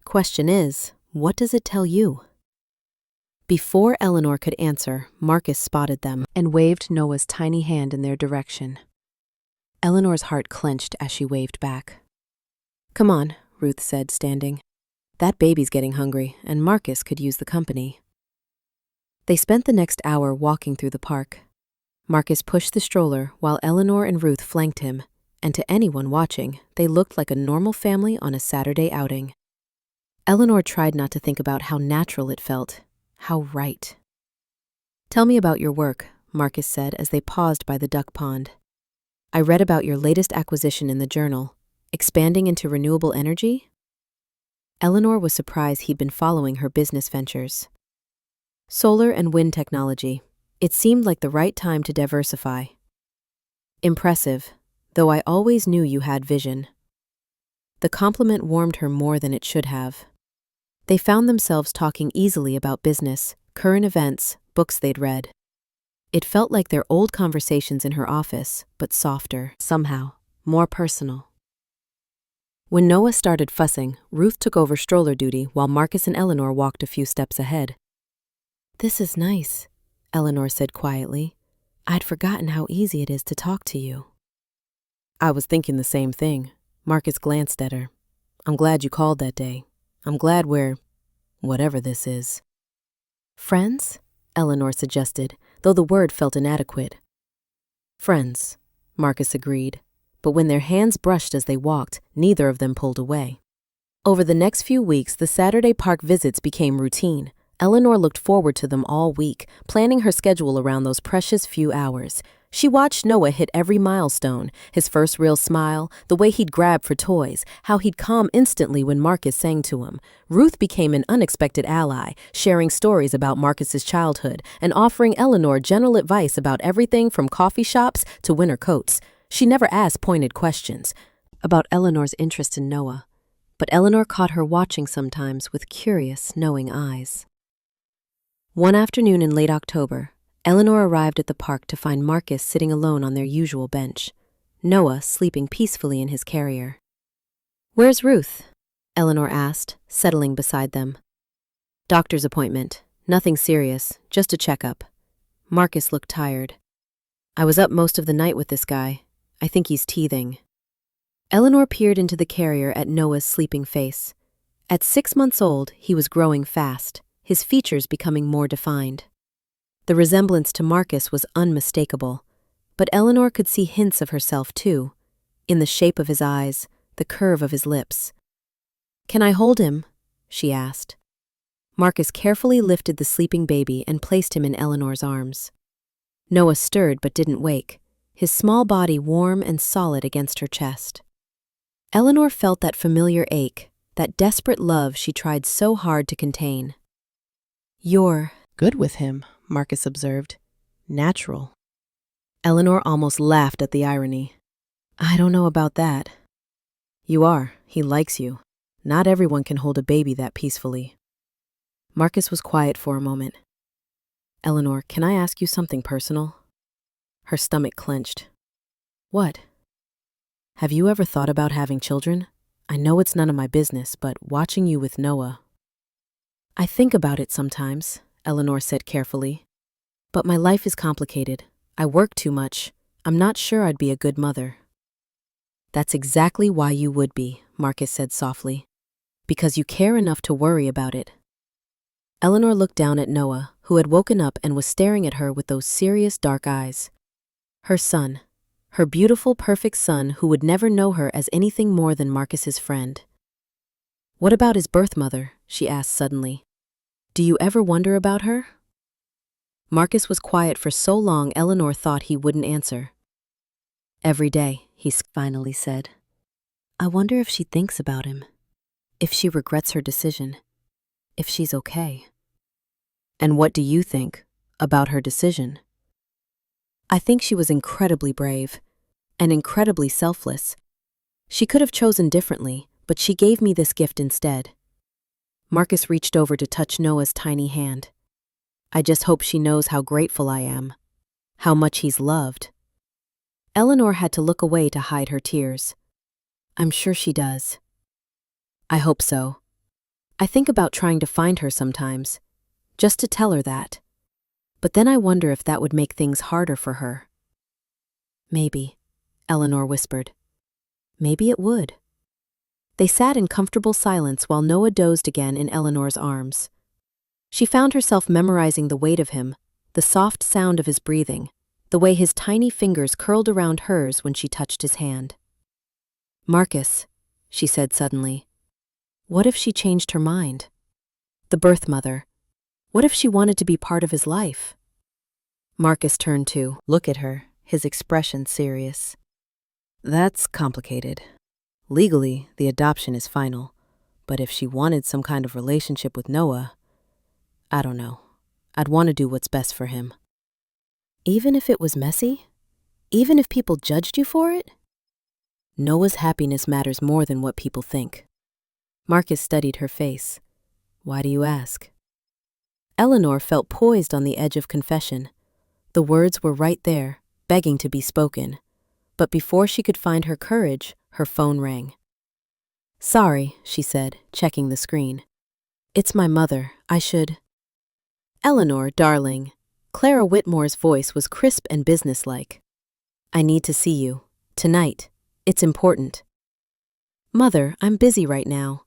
"Question is, what does it tell you?" Before Eleanor could answer, Marcus spotted them and waved Noah's tiny hand in their direction. Eleanor's heart clenched as she waved back. "Come on," Ruth said, standing. "That baby's getting hungry, and Marcus could use the company." They spent the next hour walking through the park. Marcus pushed the stroller while Eleanor and Ruth flanked him, and to anyone watching, they looked like a normal family on a Saturday outing. Eleanor tried not to think about how natural it felt, how right. "Tell me about your work," Marcus said as they paused by the duck pond. "I read about your latest acquisition in the journal, expanding into renewable energy?" Eleanor was surprised he'd been following her business ventures. "Solar and wind technology. It seemed like the right time to diversify." "Impressive, though I always knew you had vision." The compliment warmed her more than it should have. They found themselves talking easily about business, current events, books they'd read. It felt like their old conversations in her office, but softer, somehow, more personal. When Noah started fussing, Ruth took over stroller duty while Marcus and Eleanor walked a few steps ahead. "This is nice," Eleanor said quietly. "I'd forgotten how easy it is to talk to you." "I was thinking the same thing." Marcus glanced at her. "I'm glad you called that day. I'm glad we're whatever this is." "Friends?" Eleanor suggested, though the word felt inadequate. "Friends," Marcus agreed, but when their hands brushed as they walked, neither of them pulled away. Over the next few weeks, the Saturday park visits became routine. Eleanor looked forward to them all week, planning her schedule around those precious few hours. She watched Noah hit every milestone, his first real smile, the way he'd grab for toys, how he'd calm instantly when Marcus sang to him. Ruth became an unexpected ally, sharing stories about Marcus's childhood and offering Eleanor general advice about everything from coffee shops to winter coats. She never asked pointed questions about Eleanor's interest in Noah, but Eleanor caught her watching sometimes with curious, knowing eyes. One afternoon in late October, Eleanor arrived at the park to find Marcus sitting alone on their usual bench, Noah sleeping peacefully in his carrier. "Where's Ruth?" Eleanor asked, settling beside them. "Doctor's appointment. Nothing serious, just a checkup." Marcus looked tired. "I was up most of the night with this guy. I think he's teething." Eleanor peered into the carrier at Noah's sleeping face. At 6 months old, he was growing fast, his features becoming more defined. The resemblance to Marcus was unmistakable, but Eleanor could see hints of herself too, in the shape of his eyes, the curve of his lips. "Can I hold him?" she asked. Marcus carefully lifted the sleeping baby and placed him in Eleanor's arms. Noah stirred but didn't wake, his small body warm and solid against her chest. Eleanor felt that familiar ache, that desperate love she tried so hard to contain. "You're good with him," Marcus observed. "Natural." Eleanor almost laughed at the irony. "I don't know about that." "You are. He likes you. Not everyone can hold a baby that peacefully." Marcus was quiet for a moment. "Eleanor, can I ask you something personal?" Her stomach clenched. "What?" "Have you ever thought about having children? I know it's none of my business, but watching you with Noah." "I think about it sometimes," Eleanor said carefully. "But my life is complicated. I work too much. I'm not sure I'd be a good mother." "That's exactly why you would be," Marcus said softly. "Because you care enough to worry about it." Eleanor looked down at Noah, who had woken up and was staring at her with those serious dark eyes. Her son, her beautiful, perfect son who would never know her as anything more than Marcus's friend. "What about his birth mother?" she asked suddenly. "Do you ever wonder about her?" Marcus was quiet for so long Eleanor thought he wouldn't answer. "Every day," he finally said. "I wonder if she thinks about him, if she regrets her decision, if she's okay." "And what do you think about her decision?" "I think she was incredibly brave and incredibly selfless. She could have chosen differently, but she gave me this gift instead." Marcus reached over to touch Noah's tiny hand. "I just hope she knows how grateful I am, how much he's loved." Eleanor had to look away to hide her tears. "I'm sure she does." "I hope so. I think about trying to find her sometimes, just to tell her that. But then I wonder if that would make things harder for her." "Maybe," Eleanor whispered. "Maybe it would." They sat in comfortable silence while Noah dozed again in Eleanor's arms. She found herself memorizing the weight of him, the soft sound of his breathing, the way his tiny fingers curled around hers when she touched his hand. Marcus, she said suddenly. What if she changed her mind? The birth mother. What if she wanted to be part of his life? Marcus turned to look at her, his expression serious. That's complicated. Legally, the adoption is final, but if she wanted some kind of relationship with Noah, I don't know. I'd want to do what's best for him. Even if it was messy? Even if people judged you for it? Noah's happiness matters more than what people think. Marcus studied her face. Why do you ask? Eleanor felt poised on the edge of confession. The words were right there, begging to be spoken. But before she could find her courage, her phone rang. Sorry, she said, checking the screen. It's my mother. I should... Eleanor, darling. Clara Whitmore's voice was crisp and businesslike. I need to see you. Tonight. It's important. Mother, I'm busy right now.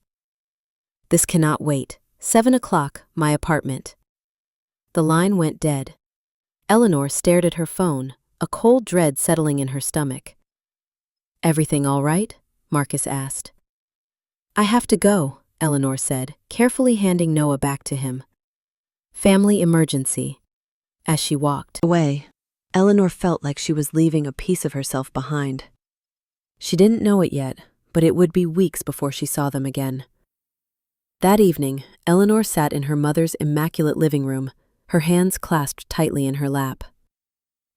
This cannot wait. 7 o'clock, my apartment. The line went dead. Eleanor stared at her phone, a cold dread settling in her stomach. Everything all right? Marcus asked. I have to go, Eleanor said, carefully handing Noah back to him. Family emergency. As she walked away, Eleanor felt like she was leaving a piece of herself behind. She didn't know it yet, but it would be weeks before she saw them again. That evening, Eleanor sat in her mother's immaculate living room, her hands clasped tightly in her lap.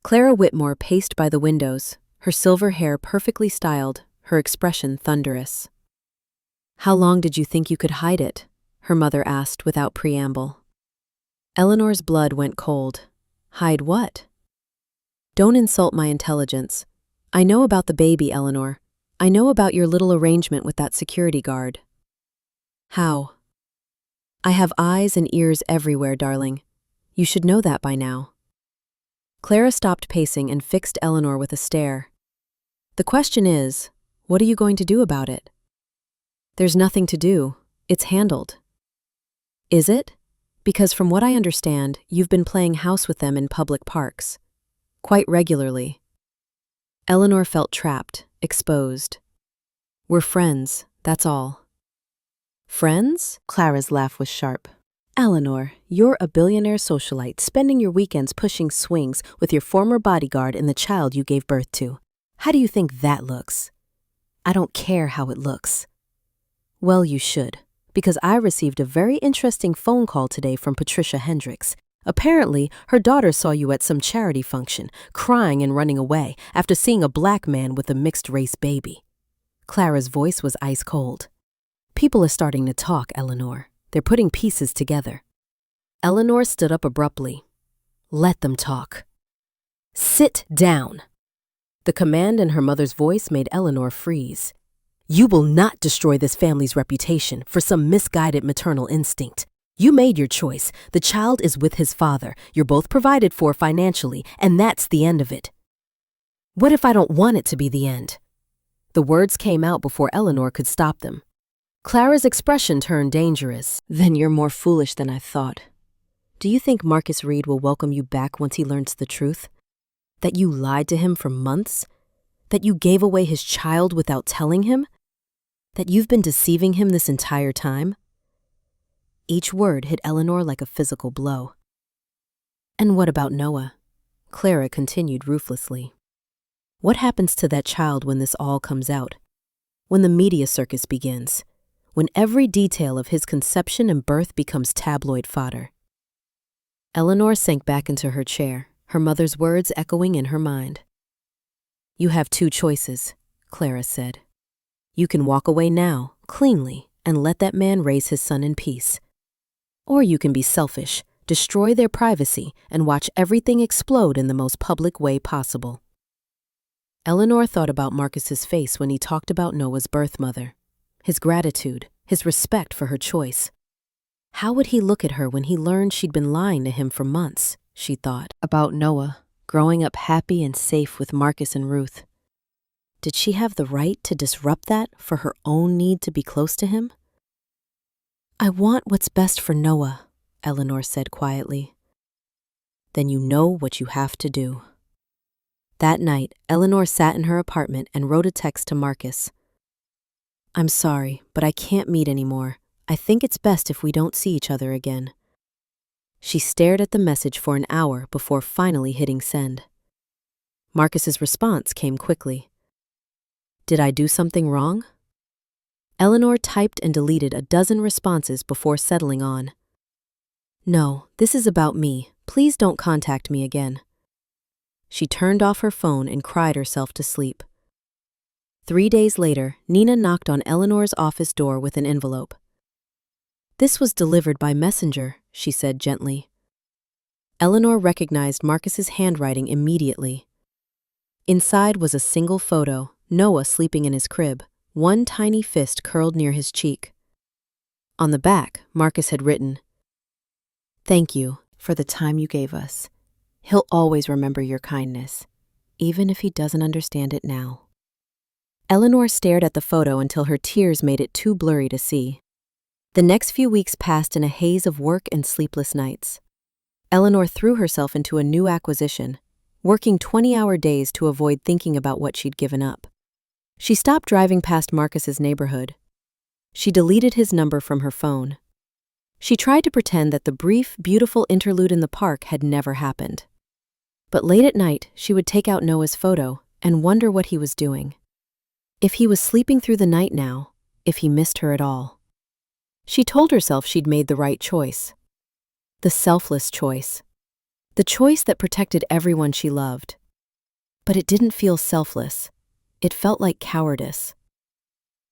Clara Whitmore paced by the windows, her silver hair perfectly styled, her expression thunderous. How long did you think you could hide it? Her mother asked without preamble. Eleanor's blood went cold. Hide what? Don't insult my intelligence. I know about the baby, Eleanor. I know about your little arrangement with that security guard. How? I have eyes and ears everywhere, darling. You should know that by now. Clara stopped pacing and fixed Eleanor with a stare. The question is, what are you going to do about it? There's nothing to do. It's handled. Is it? Because from what I understand, you've been playing house with them in public parks. Quite regularly. Eleanor felt trapped, exposed. We're friends, that's all. Friends? Clara's laugh was sharp. Eleanor, you're a billionaire socialite spending your weekends pushing swings with your former bodyguard and the child you gave birth to. How do you think that looks? I don't care how it looks. Well, you should, because I received a very interesting phone call today from Patricia Hendricks. Apparently, her daughter saw you at some charity function, crying and running away after seeing a black man with a mixed-race baby. Clara's voice was ice cold. People are starting to talk, Eleanor. They're putting pieces together. Eleanor stood up abruptly. Let them talk. Sit down. The command in her mother's voice made Eleanor freeze. You will not destroy this family's reputation for some misguided maternal instinct. You made your choice. The child is with his father. You're both provided for financially, and that's the end of it. What if I don't want it to be the end? The words came out before Eleanor could stop them. Clara's expression turned dangerous. Then you're more foolish than I thought. Do you think Marcus Reed will welcome you back once he learns the truth? That you lied to him for months? That you gave away his child without telling him? That you've been deceiving him this entire time? Each word hit Eleanor like a physical blow. And what about Noah? Clara continued ruthlessly. What happens to that child when this all comes out? When the media circus begins? When every detail of his conception and birth becomes tabloid fodder? Eleanor sank back into her chair, her mother's words echoing in her mind. You have two choices, Clara said. You can walk away now, cleanly, and let that man raise his son in peace. Or you can be selfish, destroy their privacy, and watch everything explode in the most public way possible. Eleanor thought about Marcus's face when he talked about Noah's birth mother, his gratitude, his respect for her choice. How would he look at her when he learned she'd been lying to him for months, she thought, about Noah, growing up happy and safe with Marcus and Ruth. Did she have the right to disrupt that for her own need to be close to him? I want what's best for Noah, Eleanor said quietly. Then you know what you have to do. That night, Eleanor sat in her apartment and wrote a text to Marcus. I'm sorry, but I can't meet anymore. I think it's best if we don't see each other again. She stared at the message for an hour before finally hitting send. Marcus's response came quickly. Did I do something wrong? Eleanor typed and deleted a dozen responses before settling on. No, this is about me. Please don't contact me again. She turned off her phone and cried herself to sleep. 3 days later, Nina knocked on Eleanor's office door with an envelope. This was delivered by messenger, she said gently. Eleanor recognized Marcus's handwriting immediately. Inside was a single photo, Noah sleeping in his crib, one tiny fist curled near his cheek. On the back, Marcus had written, "Thank you for the time you gave us. He'll always remember your kindness, even if he doesn't understand it now." Eleanor stared at the photo until her tears made it too blurry to see. The next few weeks passed in a haze of work and sleepless nights. Eleanor threw herself into a new acquisition, working 20-hour days to avoid thinking about what she'd given up. She stopped driving past Marcus's neighborhood. She deleted his number from her phone. She tried to pretend that the brief, beautiful interlude in the park had never happened. But late at night, she would take out Noah's photo and wonder what he was doing. If he was sleeping through the night now, if he missed her at all. She told herself she'd made the right choice. The selfless choice. The choice that protected everyone she loved. But it didn't feel selfless. It felt like cowardice.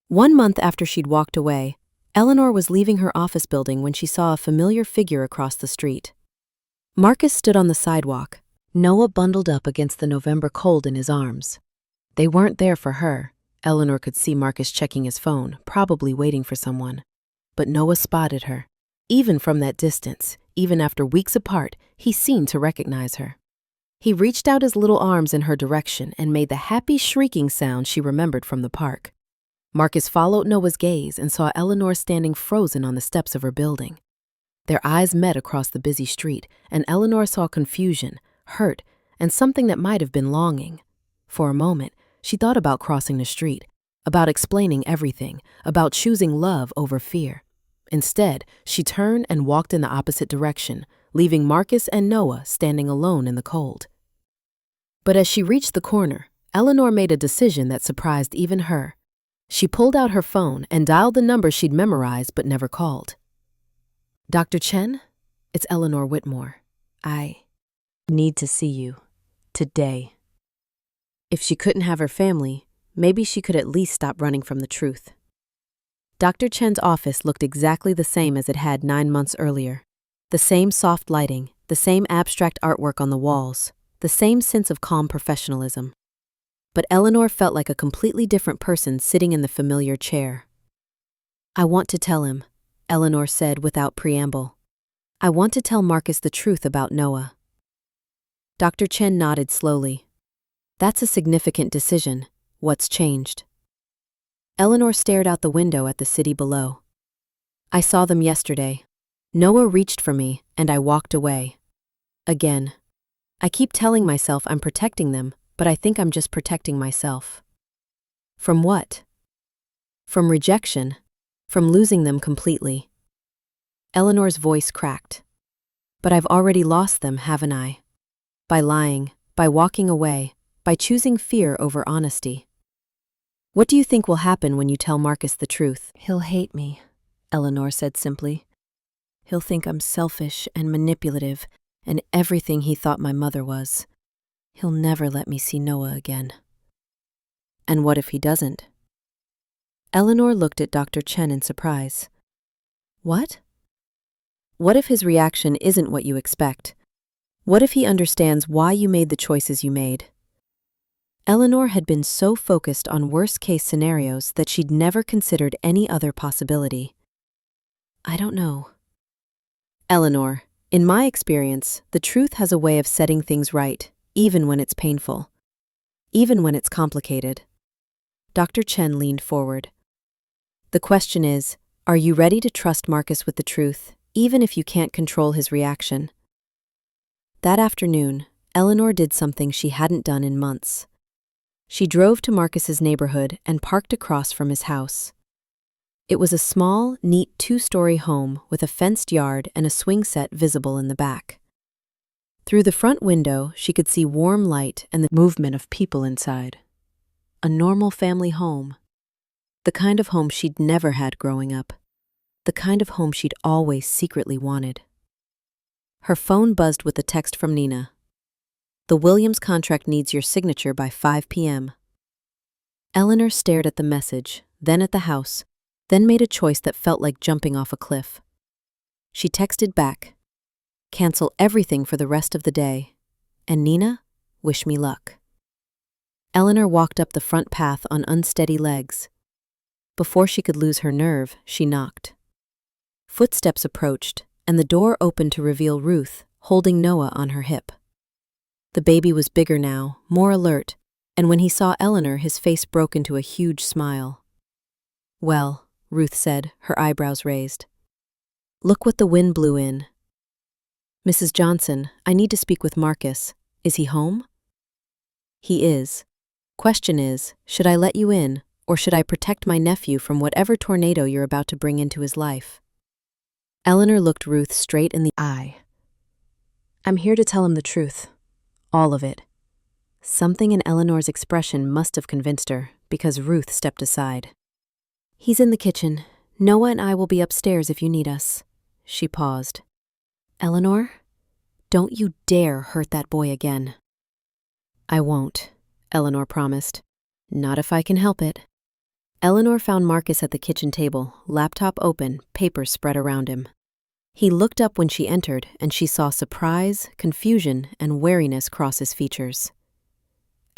1 month after she'd walked away, Eleanor was leaving her office building when she saw a familiar figure across the street. Marcus stood on the sidewalk, Noah bundled up against the November cold in his arms. They weren't there for her. Eleanor could see Marcus checking his phone, probably waiting for someone. But Noah spotted her. Even from that distance, even after weeks apart, he seemed to recognize her. He reached out his little arms in her direction and made the happy shrieking sound she remembered from the park. Marcus followed Noah's gaze and saw Eleanor standing frozen on the steps of her building. Their eyes met across the busy street, and Eleanor saw confusion, hurt, and something that might have been longing. For a moment, she thought about crossing the street, about explaining everything, about choosing love over fear. Instead, she turned and walked in the opposite direction, leaving Marcus and Noah standing alone in the cold. But as she reached the corner, Eleanor made a decision that surprised even her. She pulled out her phone and dialed the number she'd memorized but never called. "Dr. Chen? It's Eleanor Whitmore. I need to see you. Today." If she couldn't have her family, maybe she could at least stop running from the truth. Dr. Chen's office looked exactly the same as it had 9 months earlier. The same soft lighting, the same abstract artwork on the walls, the same sense of calm professionalism. But Eleanor felt like a completely different person sitting in the familiar chair. "I want to tell him," Eleanor said without preamble. "I want to tell Marcus the truth about Noah." Dr. Chen nodded slowly. "That's a significant decision. What's changed?" Eleanor stared out the window at the city below. "I saw them yesterday. Noah reached for me, and I walked away. Again. I keep telling myself I'm protecting them, but I think I'm just protecting myself." From what? From rejection. From losing them completely. Eleanor's voice cracked. "But I've already lost them, haven't I? By lying, by walking away, by choosing fear over honesty. What do you think will happen when you tell Marcus the truth?" "He'll hate me," Eleanor said simply. "He'll think I'm selfish and manipulative and everything he thought my mother was. He'll never let me see Noah again." "And what if he doesn't?" Eleanor looked at Dr. Chen in surprise. "What?" "What if his reaction isn't what you expect? What if he understands why you made the choices you made?" Eleanor had been so focused on worst-case scenarios that she'd never considered any other possibility. "I don't know." "Eleanor, in my experience, the truth has a way of setting things right, even when it's painful. Even when it's complicated." Dr. Chen leaned forward. "The question is, are you ready to trust Marcus with the truth, even if you can't control his reaction?" That afternoon, Eleanor did something she hadn't done in months. She drove to Marcus's neighborhood and parked across from his house. It was a small, neat two-story home with a fenced yard and a swing set visible in the back. Through the front window, she could see warm light and the movement of people inside. A normal family home. The kind of home she'd never had growing up. The kind of home she'd always secretly wanted. Her phone buzzed with a text from Nina. "The Williams contract needs your signature by 5 p.m. Eleanor stared at the message, then at the house, then made a choice that felt like jumping off a cliff. She texted back, "Cancel everything for the rest of the day. And Nina, wish me luck." Eleanor walked up the front path on unsteady legs. Before she could lose her nerve, she knocked. Footsteps approached, and the door opened to reveal Ruth, holding Noah on her hip. The baby was bigger now, more alert, and when he saw Eleanor, his face broke into a huge smile. "Well," Ruth said, her eyebrows raised. "Look what the wind blew in." "Mrs. Johnson, I need to speak with Marcus. Is he home?" "He is. Question is, should I let you in, or should I protect my nephew from whatever tornado you're about to bring into his life?" Eleanor looked Ruth straight in the eye. "I'm here to tell him the truth. All of it." Something in Eleanor's expression must have convinced her, because Ruth stepped aside. "He's in the kitchen. Noah and I will be upstairs if you need us." She paused. "Eleanor, don't you dare hurt that boy again." "I won't," Eleanor promised. "Not if I can help it." Eleanor found Marcus at the kitchen table, laptop open, papers spread around him. He looked up when she entered, and she saw surprise, confusion, and wariness cross his features.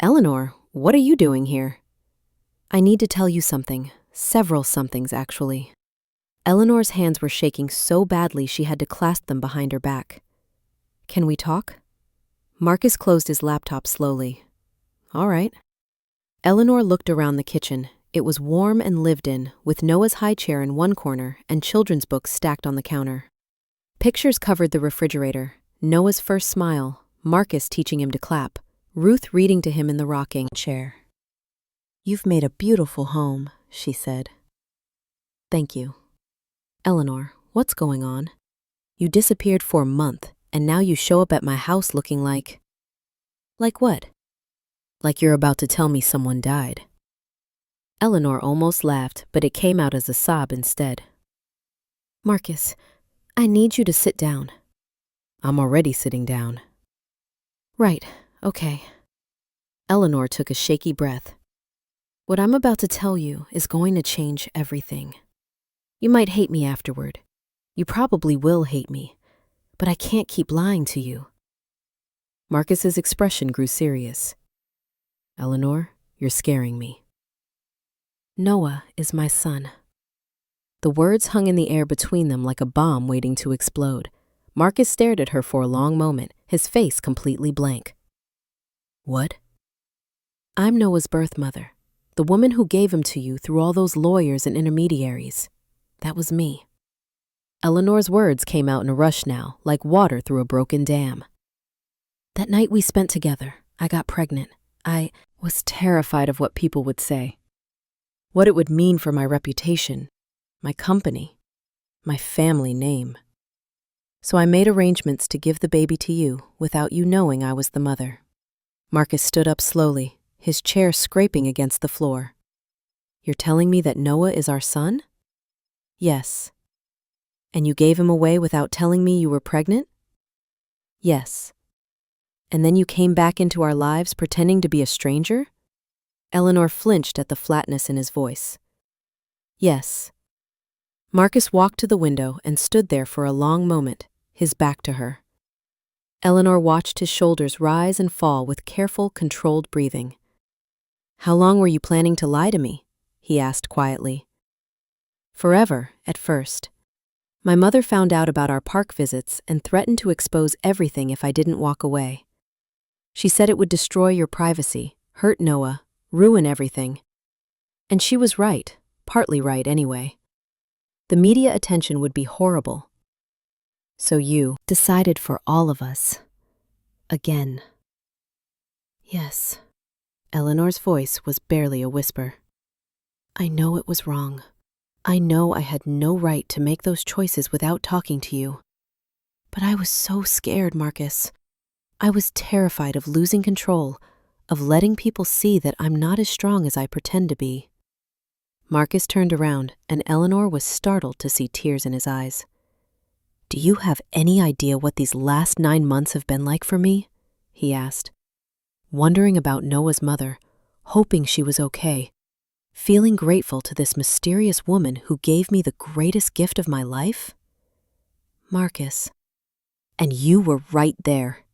"Eleanor, what are you doing here?" "I need to tell you something. Several somethings, actually." Eleanor's hands were shaking so badly she had to clasp them behind her back. "Can we talk?" Marcus closed his laptop slowly. "All right." Eleanor looked around the kitchen. It was warm and lived in, with Noah's high chair in one corner and children's books stacked on the counter. Pictures covered the refrigerator. Noah's first smile, Marcus teaching him to clap, Ruth reading to him in the rocking chair. "You've made a beautiful home," she said. "Thank you." "Eleanor, what's going on? You disappeared for a month, and now you show up at my house looking like..." "Like what?" "Like you're about to tell me someone died." Eleanor almost laughed, but it came out as a sob instead. "Marcus, I need you to sit down." "I'm already sitting down." "Right, okay." Eleanor took a shaky breath. "What I'm about to tell you is going to change everything. You might hate me afterward. You probably will hate me, but I can't keep lying to you." Marcus's expression grew serious. "Eleanor, you're scaring me." "Noah is my son." The words hung in the air between them like a bomb waiting to explode. Marcus stared at her for a long moment, his face completely blank. "What?" "I'm Noah's birth mother, the woman who gave him to you through all those lawyers and intermediaries. That was me." Eleanor's words came out in a rush now, like water through a broken dam. "That night we spent together, I got pregnant. I was terrified of what people would say. What it would mean for my reputation, my company, my family name. So I made arrangements to give the baby to you without you knowing I was the mother." Marcus stood up slowly, his chair scraping against the floor. "You're telling me that Noah is our son?" "Yes." "And you gave him away without telling me you were pregnant?" "Yes." "And then you came back into our lives pretending to be a stranger?" Eleanor flinched at the flatness in his voice. "Yes." Marcus walked to the window and stood there for a long moment, his back to her. Eleanor watched his shoulders rise and fall with careful, controlled breathing. "How long were you planning to lie to me?" he asked quietly. "Forever, at first. My mother found out about our park visits and threatened to expose everything if I didn't walk away. She said it would destroy your privacy, hurt Noah, ruin everything. And she was right, partly right anyway. The media attention would be horrible. So you decided for all of us. Again." "Yes." Eleanor's voice was barely a whisper. "I know it was wrong. I know I had no right to make those choices without talking to you. But I was so scared, Marcus. I was terrified of losing control, of letting people see that I'm not as strong as I pretend to be. Marcus turned around, and Eleanor was startled to see tears in his eyes. Do you have any idea what these last 9 months have been like for me? He asked. Wondering about Noah's mother, hoping she was okay, feeling grateful to this mysterious woman who gave me the greatest gift of my life? Marcus. And you were right there.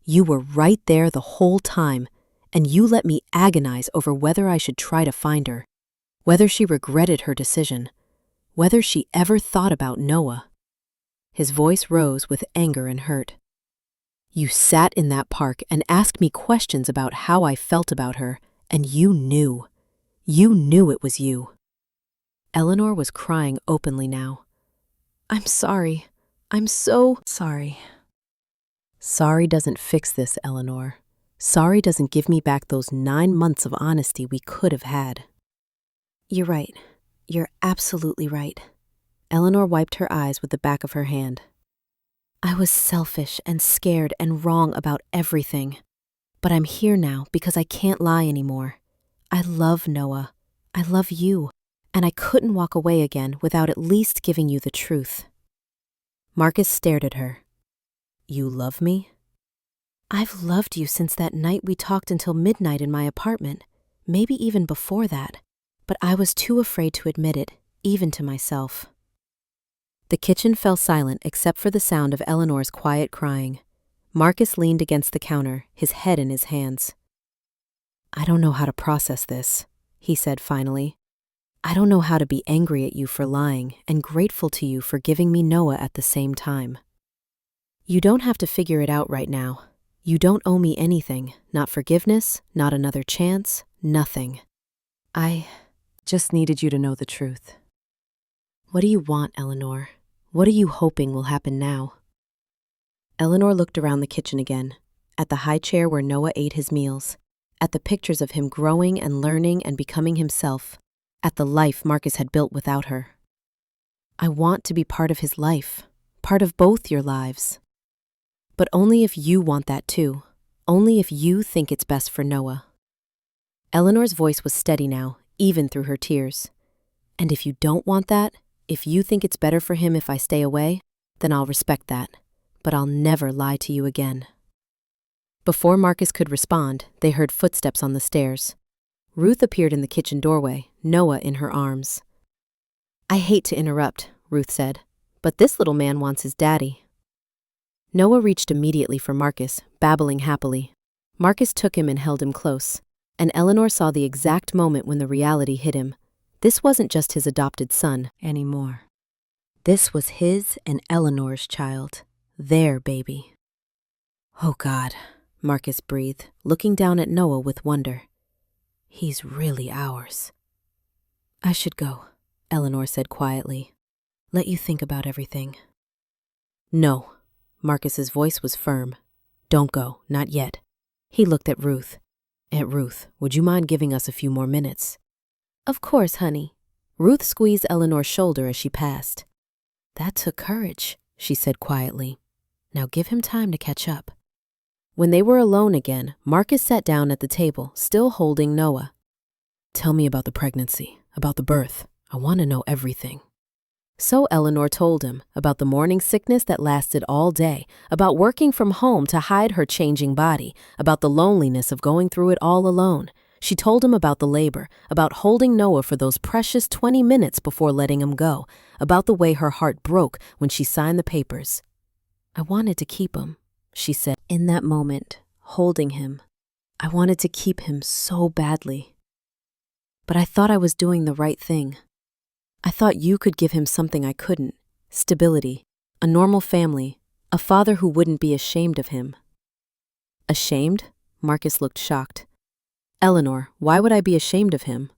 You were right there the whole time, and you let me agonize over whether I should try to find her, whether she regretted her decision, whether she ever thought about Noah. His voice rose with anger and hurt. You sat in that park and asked me questions about how I felt about her, and you knew. You knew it was you. Eleanor was crying openly now. I'm sorry. I'm so sorry. Sorry doesn't fix this, Eleanor. Sorry doesn't give me back those 9 months of honesty we could have had. You're right. You're absolutely right. Eleanor wiped her eyes with the back of her hand. I was selfish and scared and wrong about everything. But I'm here now because I can't lie anymore. I love Noah. I love you. And I couldn't walk away again without at least giving you the truth. Marcus stared at her. You love me? I've loved you since that night we talked until midnight in my apartment, maybe even before that. But I was too afraid to admit it, even to myself. The kitchen fell silent except for the sound of Eleanor's quiet crying. Marcus leaned against the counter, his head in his hands. I don't know how to process this, he said finally. I don't know how to be angry at you for lying and grateful to you for giving me Noah at the same time. You don't have to figure it out right now. You don't owe me anything, not forgiveness, not another chance, nothing. I just needed you to know the truth. What do you want, Eleanor? What are you hoping will happen now? Eleanor looked around the kitchen again, at the high chair where Noah ate his meals, at the pictures of him growing and learning and becoming himself, at the life Marcus had built without her. I want to be part of his life, part of both your lives. But only if you want that too, only if you think it's best for Noah. Eleanor's voice was steady now, even through her tears. And if you don't want that, if you think it's better for him if I stay away, then I'll respect that. But I'll never lie to you again. Before Marcus could respond, they heard footsteps on the stairs. Ruth appeared in the kitchen doorway, Noah in her arms. I hate to interrupt, Ruth said, but this little man wants his daddy. Noah reached immediately for Marcus, babbling happily. Marcus took him and held him close, and Eleanor saw the exact moment when the reality hit him. This wasn't just his adopted son anymore. This was his and Eleanor's child, their baby. Oh God, Marcus breathed, looking down at Noah with wonder. He's really ours. I should go, Eleanor said quietly. Let you think about everything. No, Marcus's voice was firm. Don't go, not yet. He looked at Ruth. Aunt Ruth, would you mind giving us a few more minutes? Of course, honey. Ruth squeezed Eleanor's shoulder as she passed. That took courage, she said quietly. Now give him time to catch up. When they were alone again, Marcus sat down at the table, still holding Noah. Tell me about the pregnancy, about the birth. I want to know everything. So Eleanor told him about the morning sickness that lasted all day, about working from home to hide her changing body, about the loneliness of going through it all alone. She told him about the labor, about holding Noah for those precious 20 minutes before letting him go, about the way her heart broke when she signed the papers. I wanted to keep him, she said, in that moment, holding him. I wanted to keep him so badly. But I thought I was doing the right thing. I thought you could give him something I couldn't, stability, a normal family, a father who wouldn't be ashamed of him. Ashamed? Marcus looked shocked. Eleanor, why would I be ashamed of him?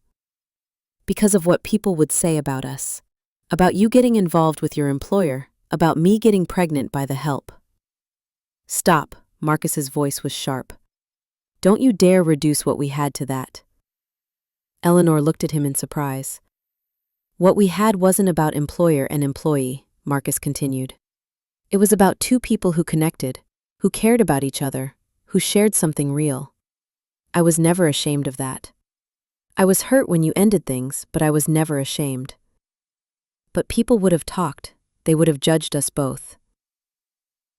Because of what people would say about us, about you getting involved with your employer, about me getting pregnant by the help. Stop, Marcus's voice was sharp. Don't you dare reduce what we had to that. Eleanor looked at him in surprise. What we had wasn't about employer and employee, Marcus continued. It was about two people who connected, who cared about each other, who shared something real. I was never ashamed of that. I was hurt when you ended things, but I was never ashamed. But people would have talked. They would have judged us both.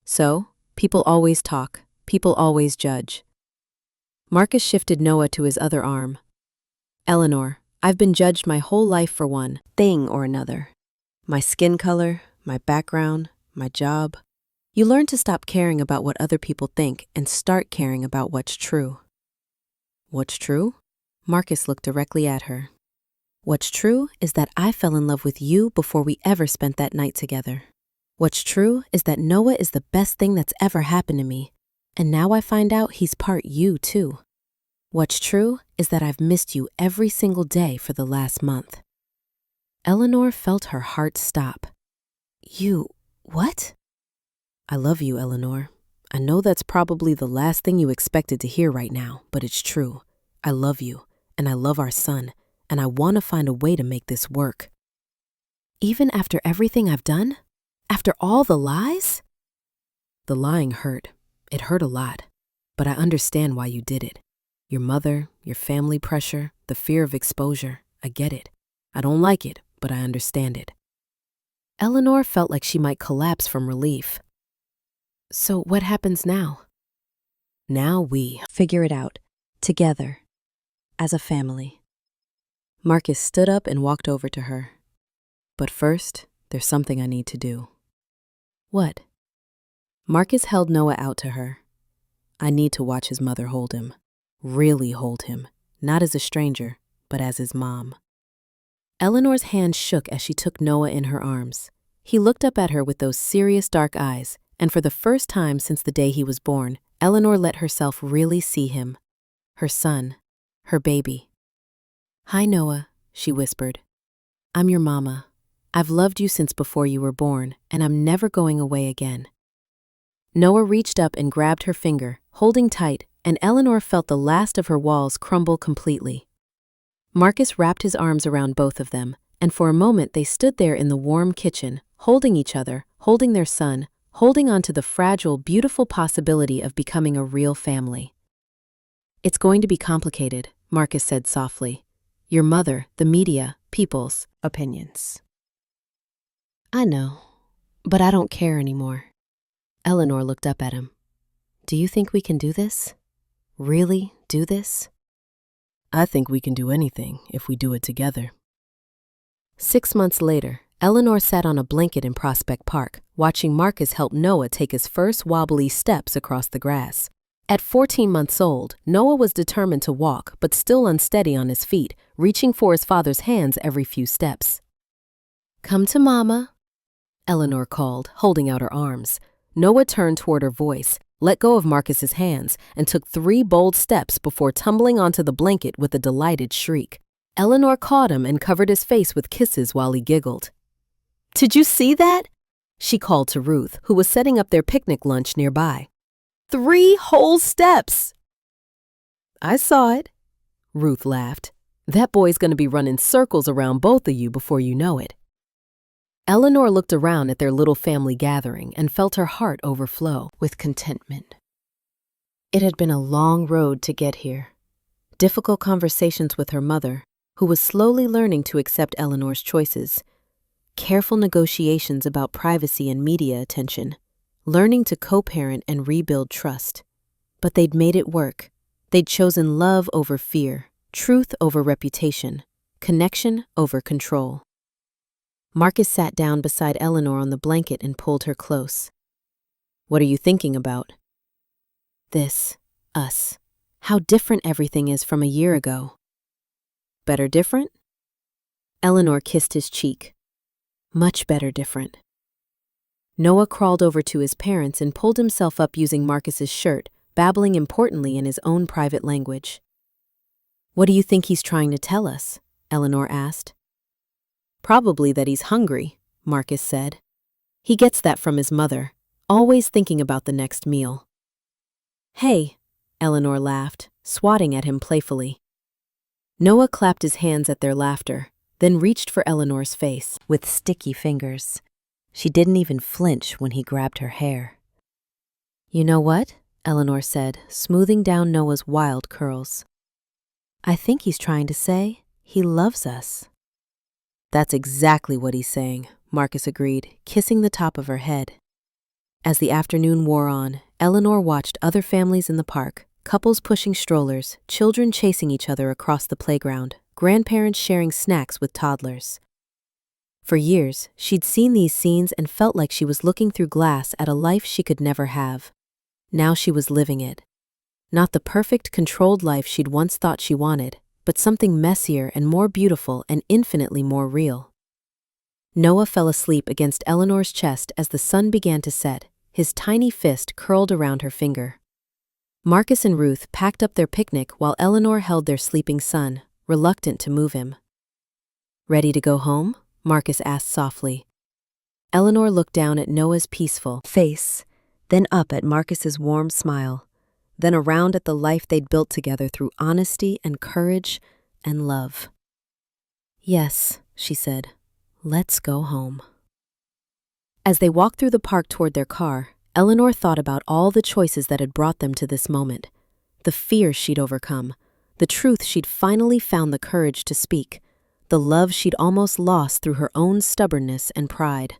So, people always talk. People always judge. Marcus shifted Noah to his other arm. Eleanor, I've been judged my whole life for one thing or another. My skin color, my background, my job. You learn to stop caring about what other people think and start caring about what's true. What's true? Marcus looked directly at her. What's true is that I fell in love with you before we ever spent that night together. What's true is that Noah is the best thing that's ever happened to me, and now I find out he's part you too. What's true is that I've missed you every single day for the last month. Eleanor felt her heart stop. You, what? I love you, Eleanor. I know that's probably the last thing you expected to hear right now, but it's true. I love you, and I love our son, and I want to find a way to make this work. Even after everything I've done? After all the lies? The lying hurt. It hurt a lot, but I understand why you did it. Your mother, your family pressure, the fear of exposure, I get it. I don't like it, but I understand it. Eleanor felt like she might collapse from relief. So what happens now? Now we figure it out, together, as a family. Marcus stood up and walked over to her. But first, there's something I need to do. What? Marcus held Noah out to her. I need to watch his mother hold him. Really hold him, not as a stranger, but as his mom. Eleanor's hand shook as she took Noah in her arms. He looked up at her with those serious dark eyes, and for the first time since the day he was born, Eleanor let herself really see him. Her son, her baby. Hi, Noah, she whispered. I'm your mama. I've loved you since before you were born, and I'm never going away again. Noah reached up and grabbed her finger, holding tight, and Eleanor felt the last of her walls crumble completely. Marcus wrapped his arms around both of them, and for a moment they stood there in the warm kitchen, holding each other, holding their son, holding on to the fragile, beautiful possibility of becoming a real family. It's going to be complicated, Marcus said softly. Your mother, the media, people's opinions. I know, but I don't care anymore. Eleanor looked up at him. Do you think we can do this? Really do this? I think we can do anything if we do it together. 6 months later, Eleanor sat on a blanket in Prospect Park, watching Marcus help Noah take his first wobbly steps across the grass. At 14 months old, Noah was determined to walk, but still unsteady on his feet, reaching for his father's hands every few steps. Come to Mama, Eleanor called, holding out her arms. Noah turned toward her voice, let go of Marcus's hands, and took 3 bold steps before tumbling onto the blanket with a delighted shriek. Eleanor caught him and covered his face with kisses while he giggled. Did you see that? She called to Ruth, who was setting up their picnic lunch nearby. 3 whole steps! I saw it, Ruth laughed. That boy's going to be running circles around both of you before you know it. Eleanor looked around at their little family gathering and felt her heart overflow with contentment. It had been a long road to get here. Difficult conversations with her mother, who was slowly learning to accept Eleanor's choices. Careful negotiations about privacy and media attention. Learning to co-parent and rebuild trust. But they'd made it work. They'd chosen love over fear, truth over reputation, connection over control. Marcus sat down beside Eleanor on the blanket and pulled her close. What are you thinking about? This, us. How different everything is from a year ago. Better different? Eleanor kissed his cheek. Much better different. Noah crawled over to his parents and pulled himself up using Marcus's shirt, babbling importantly in his own private language. What do you think he's trying to tell us? Eleanor asked. Probably that he's hungry, Marcus said. He gets that from his mother, always thinking about the next meal. Hey, Eleanor laughed, swatting at him playfully. Noah clapped his hands at their laughter. then reached for Eleanor's face with sticky fingers. She didn't even flinch when he grabbed her hair. "You know what?" Eleanor said, smoothing down Noah's wild curls. "I think he's trying to say he loves us." "That's exactly what he's saying," Marcus agreed, kissing the top of her head. As the afternoon wore on, Eleanor watched other families in the park, couples pushing strollers, children chasing each other across the playground, grandparents sharing snacks with toddlers. For years, she'd seen these scenes and felt like she was looking through glass at a life she could never have. Now she was living it. Not the perfect, controlled life she'd once thought she wanted, but something messier and more beautiful and infinitely more real. Noah fell asleep against Eleanor's chest as the sun began to set, his tiny fist curled around her finger. Marcus and Ruth packed up their picnic while Eleanor held their sleeping son, reluctant to move him. "Ready to go home?" Marcus asked softly. Eleanor looked down at Noah's peaceful face, then up at Marcus's warm smile, then around at the life they'd built together through honesty and courage and love. "Yes," she said, "let's go home." As they walked through the park toward their car, Eleanor thought about all the choices that had brought them to this moment, the fears she'd overcome, the truth she'd finally found the courage to speak, the love she'd almost lost through her own stubbornness and pride.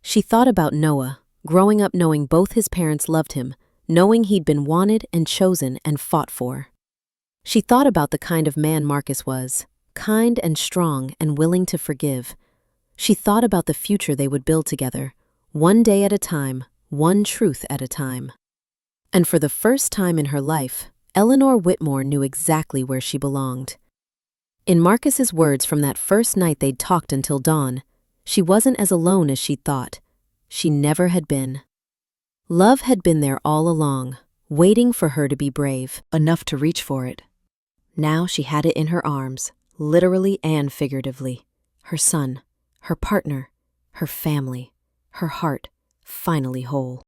She thought about Noah, growing up knowing both his parents loved him, knowing he'd been wanted and chosen and fought for. She thought about the kind of man Marcus was, kind and strong and willing to forgive. She thought about the future they would build together, one day at a time, one truth at a time. And for the first time in her life, Eleanor Whitmore knew exactly where she belonged. In Marcus's words from that first night they'd talked until dawn, she wasn't as alone as she'd thought. She never had been. Love had been there all along, waiting for her to be brave, enough to reach for it. Now she had it in her arms, literally and figuratively. Her son, her partner, her family, her heart, finally whole.